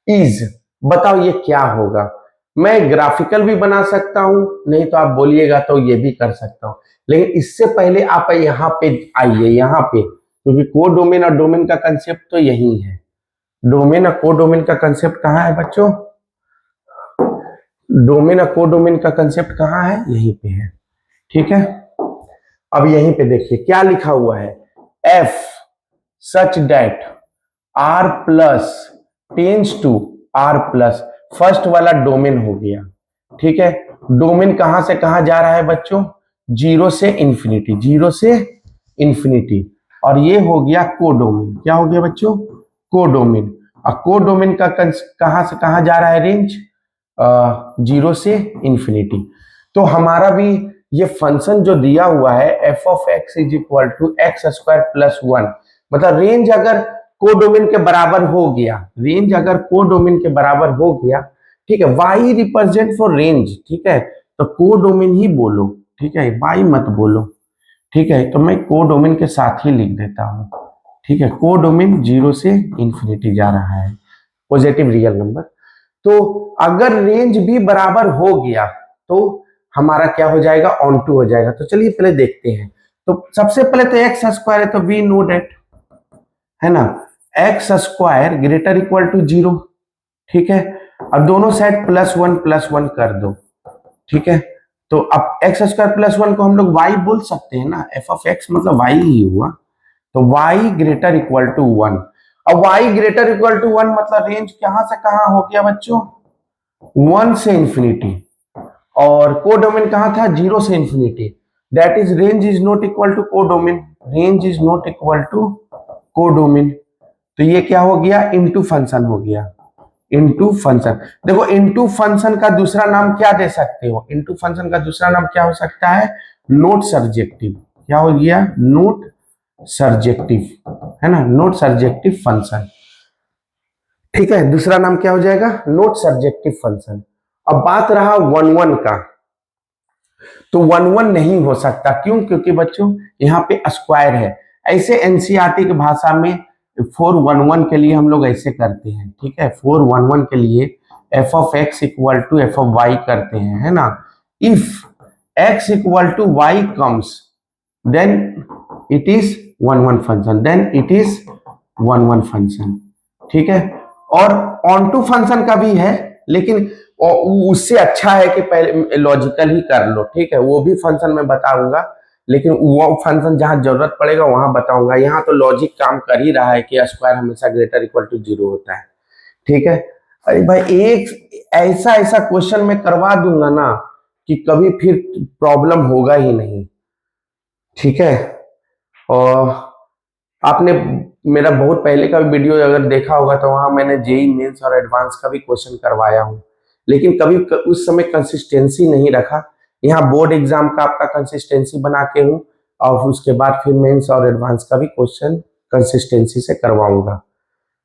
is, बताओ ये क्या होगा। मैं ग्राफिकल भी बना सकता हूं, नहीं तो आप बोलिएगा तो ये भी कर सकता हूं, लेकिन इससे पहले आप यहाँ पे आइए, यहाँ पे, क्योंकि कोडोमेन और डोमेन का कंसेप्ट तो यही है। डोमेन और कोडोमेन का कंसेप्ट कहाँ है बच्चों, डोमेन और कोडोमेन का कंसेप्ट कहाँ है, यहीं पे है, ठीक है। अब यहीं पे देखिए क्या लिखा हुआ है, f such that R plus tends to R plus, first वाला डोमेन हो गया, ठीक है। डोमेन कहां से कहां जा रहा है बच्चों, जीरो से इंफिनिटी, जीरो से इंफिनिटी। और ये हो गया कोडोमेन, क्या हो गया बच्चों, कोडोमेन। और कोडोमेन का कहां से कहां जा रहा है, रेंज, 0 से इंफिनिटी। तो हमारा भी ये फंक्शन जो दिया हुआ है f of x is equal to x square plus 1, मतलब रेंज अगर कोडोमेन के बराबर हो गया, रेंज अगर कोडोमेन के बराबर हो गया, ठीक है, वाई रिप्रेजेंट फॉर रेंज, ठीक है, तो कोडोमेन ही बोलो, ठीक है, वाई मत बोलो, ठीक है, तो मैं कोडोमेन के साथ ही लिख देता हूं, ठीक है, कोडोमेन 0 से इंफिनिटी जा रहा है, पॉजिटिव रियल नंबर। तो अगर रेंज भी बराबर हो गया तो हमारा क्या हो जाएगा, ऑन टू हो जाएगा। तो चलिए पहले देखते हैं। तो सबसे पहले तो एक्स स्क्वायर है, तो वी नो डेट, है ना, x square greater equal to 0, ठीक है, अब दोनों साइड प्लस वन कर दो, ठीक है, तो अब एक्स स्क्वायर प्लस 1 को हम लोग वाई बोल सकते हैं ना, एफ ऑफ एक्स मतलब वाई ही हुआ, तो y ग्रेटर इक्वल टू 1। अब y ग्रेटर इक्वल टू 1 मतलब रेंज कहां से कहां हो गया बच्चों, 1 से इंफिनिटी, और कोडोमेन कहां था, 0 से infinity, that is range is not equal to codomain, range is not equal to codomain. तो ये क्या हो गया, इनटू फंक्शन हो गया, इनटू फंक्शन। देखो इनटू फंक्शन का दूसरा नाम क्या दे सकते हो, इनटू फंक्शन का दूसरा नाम क्या हो सकता है, नोट सर्जेक्टिव, क्या हो गया, नोट सर्जेक्टिव, है ना, नोट सर्जेक्टिव फंक्शन, ठीक है, दूसरा नाम क्या हो जाएगा, नोट सर्जेक्टिव फंक्शन। अब बात रहा 1 1 का, तो 1 1 नहीं हो सकता, क्यों, क्योंकि बच्चों यहाँ पे स्क्वायर है। ऐसे एनसीईआरटी की भाषा में 411 के लिए हम लोग ऐसे करते हैं, ठीक है, 411 के लिए f of x equal to f of y करते हैं, है ना, if x equal to y comes then it is 1 1 function, then it is 1 1 function, ठीक है। और ऑन टू फंक्शन का भी है, लेकिन उससे अच्छा है कि पहले लॉजिकल ही कर लो, ठीक है, वो भी फंक्शन में बताऊंगा, लेकिन वो फंक्शन जहां जरूरत पड़ेगा वहां बताऊंगा। यहाँ तो लॉजिक काम कर ही रहा है कि स्क्वायर हमेशा ग्रेटर इक्वल टू 0 होता है, ठीक है। अरे भाई एक ऐसा ऐसा क्वेश्चन मैं करवा दूंगा ना कि कभी फिर प्रॉब्लम होगा ही नहीं, ठीक है। और आपने मेरा बहुत पहले का वीडियो अगर देखा होगा तो वहां मैंने जेई मेंस और एडवांस का भी क्वेश्चन करवाया हूं, लेकिन कभी उस समय कंसिस्टेंसी नहीं रखा। यहाँ बोर्ड एग्जाम का आपका कंसिस्टेंसी बना के हूँ, और उसके बाद फिर मेंस और एडवांस का भी क्वेश्चन कंसिस्टेंसी से करवाऊंगा,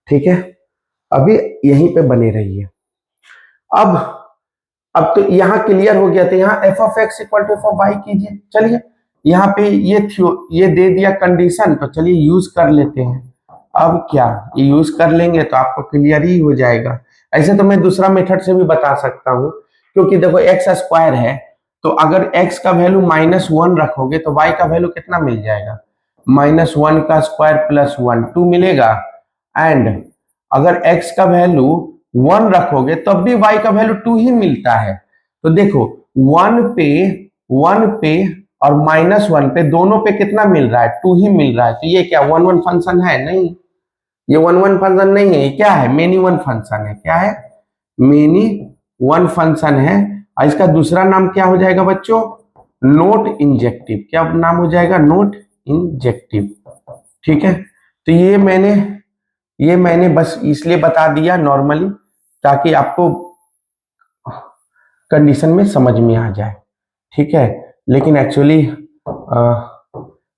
ठीक है। अभी यहीं पे बने रहिए। अब अब तो यहाँ क्लियर हो गया, तो यहाँ f of x equal to f of y कीजिए। चलिए यहाँ पे ये दे दिया कंडीशन, तो चलिए यूज कर लेते हैं। अब क्या ये यूज कर लेंगे तो आपको क्लियर ही हो जाएगा। ऐसे तो मैं दूसरा मेथड से भी बता सकता हूँ, क्योंकि देखो एक्स स्क्वायर है, तो अगर एक्स का वैल्यू -1 रखोगे तो वाई का वैल्यू कितना मिल जाएगा, -1 का स्क्वायर प्लस 1 2 मिलेगा। एंड अगर x का वैल्यू 1 रखोगे तब भी y का वैल्यू 2 ही मिलता है। तो देखो 1 पे और -1 पे दोनों पे कितना मिल रहा है, 2 ही मिल रहा है। तो ये क्या 1 1 फंक्शन है, नहीं, ये 1 1 फंक्शन नहीं है, ये क्या है, मेनी वन फंक्शन है। क्या है, मेनी वन फंक्शन है। और इसका दूसरा नाम क्या हो जाएगा बच्चों, नोट इंजेक्टिव। क्या नाम हो जाएगा, नोट इंजेक्टिव, ठीक है। तो ये मैंने बस इसलिए बता दिया नॉर्मली, ताकि आपको कंडीशन में समझ में आ जाए, ठीक है। लेकिन एक्चुअली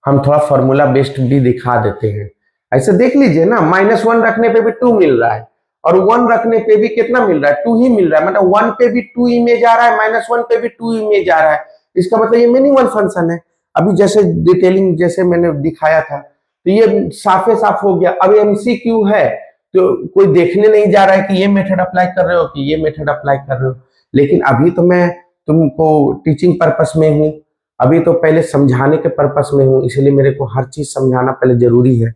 हम थोड़ा फॉर्मूला बेस्ड भी दिखा देते हैं। ऐसे देख लीजिए ना, -1 रखने पे भी 2 मिल रहा है, और 1 रखने पे भी कितना मिल रहा है, 2 ही मिल रहा है। मतलब 1 पे भी 2 इमेज आ रहा है, -1 पे भी 2 इमेज आ रहा है। इसका मतलब ये मिनी वन फंक्शन है। अभी जैसे डिटेलिंग जैसे मैंने दिखाया था, तो ये साफे साफ हो गया। अब एमसीक्यू है, तो कोई देखने नहीं जा रहा है कि ये मेथड अप्लाई कर रहे हो कि ये मेथड अप्लाई कर रहे हो। लेकिन अभी तो मैं तुमको टीचिंग पर्पस में हूँ, अभी तो पहले समझाने के पर्पस में हूँ, इसलिए मेरे को हर चीज समझाना पहले जरूरी है।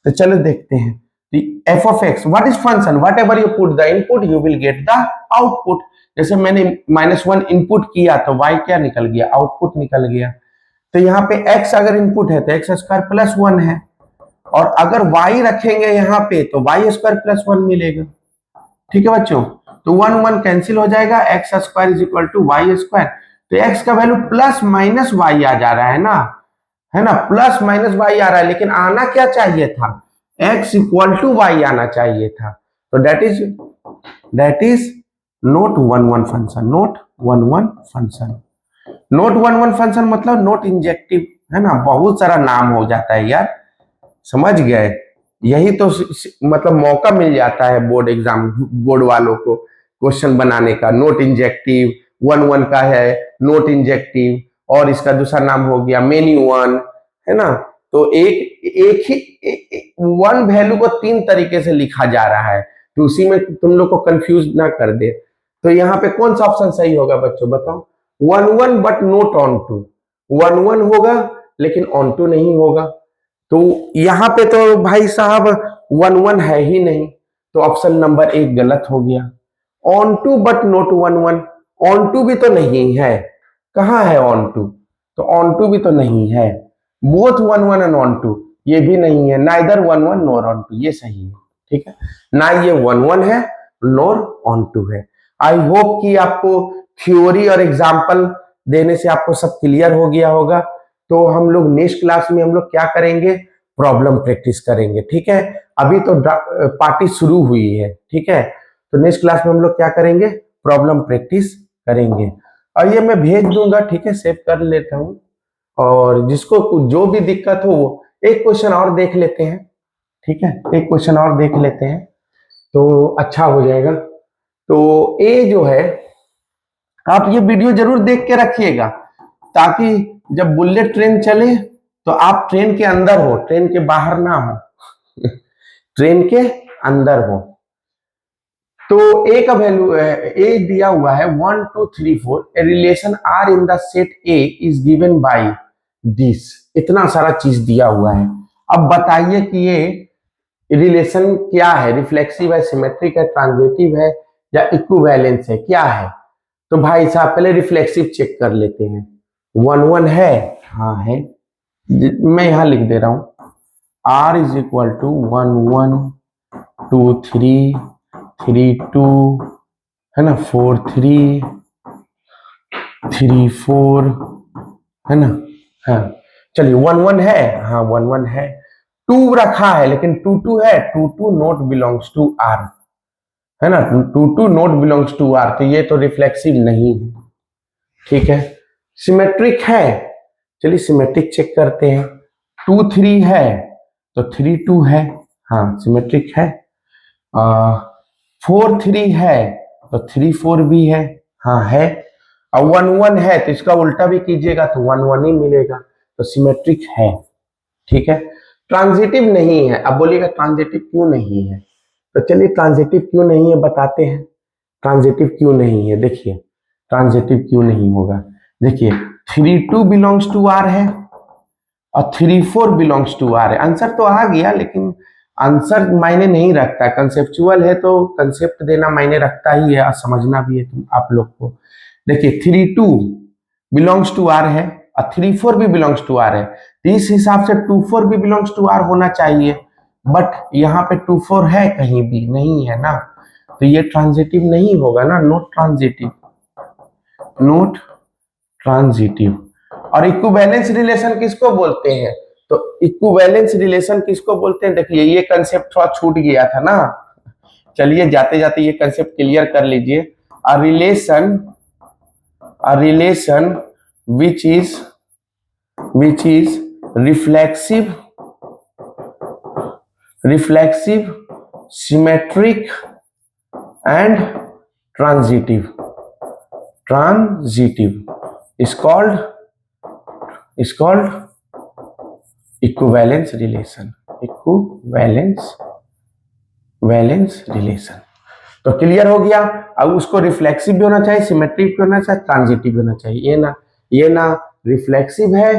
तो चलो देखते हैं। F of x what is function, what ever you put the input you will get the output. जैसे मैंने -1 इनपुट किया तो y क्या निकल गया, आउटपुट निकल गया। तो यहाँ पे x अगर इनपुट है तो एक्स स्क्वायर प्लस 1 है, और अगर y रखेंगे यहाँ पे तो वाई स्क्वायर प्लस 1 मिलेगा, ठीक है बच्चों। तो 1 1 कैंसिल हो जाएगा, x square is equal to y square. तो x का वैल्यू प्लस माइनस वाई आ जा रहा है ना, है ना, प्लस माइनस वाई आ रहा है, लेकिन आना क्या चाहिए था, x इक्वल टू वाई आना चाहिए था। तो that is note one one function, note one one function. Note one one function मतलब नोट इंजेक्टिव, है ना, बहुत सारा नाम हो जाता है यार, समझ गए। यही तो मतलब मौका मिल जाता है बोर्ड एग्जाम, बोर्ड वालों को क्वेश्चन बनाने का। नोट इंजेक्टिव, वन वन का है नोट इंजेक्टिव, और इसका दूसरा नाम हो गया मेनी वन, है ना। तो एक ही वन वैल्यू को तीन तरीके से लिखा जा रहा है, तो उसी में तुम लोग को कंफ्यूज ना कर दे। तो यहाँ पे कौन सा ऑप्शन सही होगा बच्चों, बताओ। One one but not onto, one one होगा लेकिन ऑन टू नहीं होगा। तो यहाँ पे तो भाई साहब वन वन है ही नहीं, तो ऑप्शन नंबर एक गलत हो गया। Onto but not one one, onto भी तो नहीं है, कहाँ है ऑन टू, तो ऑन टू भी तो नहीं है। Both one one and onto, ये भी नहीं है, neither one one nor onto, ये सही है, ठीक है ना। ये वन वन है नोर ऑन टू है। आई होप कि आपको थ्योरी और एग्जाम्पल देने से आपको सब क्लियर हो गया होगा। तो हम लोग नेक्स्ट क्लास में हम लोग क्या करेंगे, प्रॉब्लम प्रैक्टिस करेंगे, ठीक है। अभी तो पार्टी शुरू हुई है, ठीक है। तो नेक्स्ट क्लास में हम लोग क्या करेंगे, प्रॉब्लम प्रैक्टिस करेंगे। और ये मैं भेज दूंगा, ठीक है, सेव कर लेता हूँ। और जिसको जो भी दिक्कत हो वो एक क्वेश्चन और देख लेते हैं, ठीक है, एक क्वेश्चन और देख लेते हैं तो अच्छा हो जाएगा। तो ए जो है, आप ये वीडियो जरूर देख के रखिएगा, ताकि जब बुलेट ट्रेन चले तो आप ट्रेन के अंदर हो, ट्रेन के बाहर ना हो ट्रेन के अंदर हो। तो ए का वैल्यू ए दिया हुआ है 1 2 3 4, a relation R in the set A is given by this, इतना सारा चीज दिया हुआ है। अब बताइए कि ये रिलेशन क्या है, रिफ्लेक्सिव है, सिमेट्रिक है, ट्रांजिटिव है, या इक्विवेलेंस है, क्या है। तो भाई साहब पहले रिफ्लेक्सिव चेक कर लेते हैं। वन वन है, हाँ है, मैं यहां लिख दे रहा हूं, आर इज इक्वल टू 1 1 2 3 3 2, है ना, 4 3 3 4, है ना। हाँ चलिए, वन वन है, हाँ वन वन है। टू रखा है लेकिन टू टू है, two two not belongs to R, है ना, two two not belongs to R, तो ये तो रिफ्लेक्सिव नहीं है, ठीक है। सिमेट्रिक है, चलिए सिमेट्रिक चेक करते हैं। 2 3 है तो 3 2 है, हाँ सिमेट्रिक है। 4 3 है तो 3 4 भी है, हाँ है। और 1 1 है तो इसका उल्टा भी कीजिएगा तो 1 1 ही मिलेगा, तो सिमेट्रिक है, ठीक है। ट्रांजिटिव नहीं है, अब बोलिएगा ट्रांजिटिव क्यों नहीं है, तो चलिए ट्रांजिटिव क्यों नहीं है बताते हैं। ट्रांजिटिव क्यों नहीं है, देखिए ट्रांजिटिव क्यों नहीं होगा, देखिए 3 2 बिलोंग्स टू आर है और 3 4 बिलोंग्स टू आर है। आंसर तो आ गया लेकिन आंसर मायने नहीं रखता, कंसेप्चुअल है तो कंसेप्ट देना मायने रखता ही है, समझना भी है तुम आप लोग को। देखिए 3 2 बिलोंग्स टू आर है और 3 4 भी बिलोंग्स टू आर है, तो इस हिसाब से 2 4 भी बिलोंग्स टू आर होना चाहिए, बट यहाँ पे 2 4 है कहीं भी नहीं है ना, तो ये ट्रांजिटिव नहीं होगा ना, नोट ट्रांजिटिव, नोट ट्रांजिटिव। और इक्विवेलेंस रिलेशन किसको बोलते हैं, तो इक्विवेलेंस रिलेशन किसको बोलते हैं, देखिए ये कंसेप्ट थोड़ा छूट गया था ना, चलिए जाते जाते ये कंसेप्ट क्लियर कर लीजिए। A relation which is reflexive, symmetric and transitive is called equivalence relation, valence relation। तो क्लियर हो गया। अब उसको रिफ्लेक्सिव भी होना चाहिए, सिमेट्रिक भी होना चाहिए, ट्रांजिटिव भी होना चाहिए। ये ना रिफ्लेक्सिव है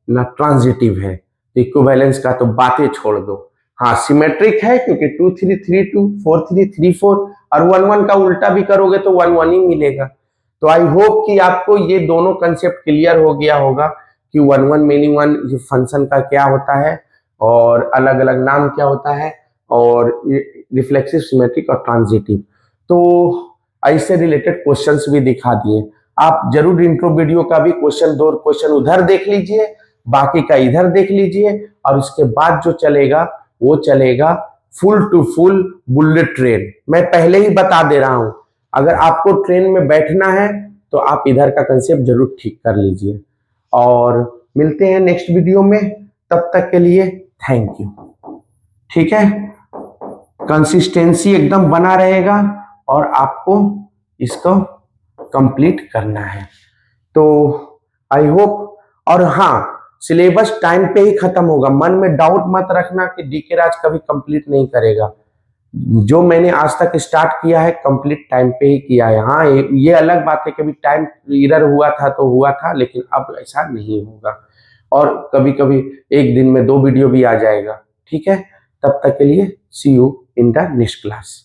ना ट्रांजिटिव है, इक्विवेलेंस का तो बातें छोड़ दो। हाँ सिमेट्रिक है क्योंकि 2 3 3 2, 4 3 3 4, और 1 1 का उल्टा भी करोगे तो 1 1 ही मिलेगा। तो आई होप कि आपको ये दोनों कंसेप्ट क्लियर हो गया होगा कि 1 1 मेनी वन फंक्शन का क्या होता है और अलग अलग नाम क्या होता है, और रिफ्लेक्सिव, सिमेट्रिक और ट्रांजिटिव। तो ऐसे रिलेटेड क्वेश्चंस भी दिखा दिए। आप जरूर इंट्रो वीडियो का भी क्वेश्चन 2 क्वेश्चन उधर देख लीजिए, बाकी का इधर देख लीजिए, और उसके बाद जो चलेगा वो चलेगा full to full bullet train. मैं पहले ही बता दे रहा हूं, अगर आपको ट्रेन में बैठना है तो आप इधर का कंसेप्ट जरूर ठीक कर लीजिए। और मिलते हैं नेक्स्ट वीडियो में, तब तक के लिए थैंक यू। ठीक है, कंसिस्टेंसी एकदम बना रहेगा और आपको इसको कंप्लीट करना है। तो आई होप, और हाँ, सिलेबस टाइम पे ही खत्म होगा। मन में डाउट मत रखना कि डीके राज कभी कंप्लीट नहीं करेगा। जो मैंने आज तक स्टार्ट किया है कंप्लीट टाइम पे ही किया है। हाँ, ये अलग बात है, कभी टाइम इधर हुआ था तो हुआ था, लेकिन अब ऐसा नहीं होगा। और कभी कभी एक दिन में 2 वीडियो भी आ जाएगा। ठीक है, तब तक के लिए see you in the next class.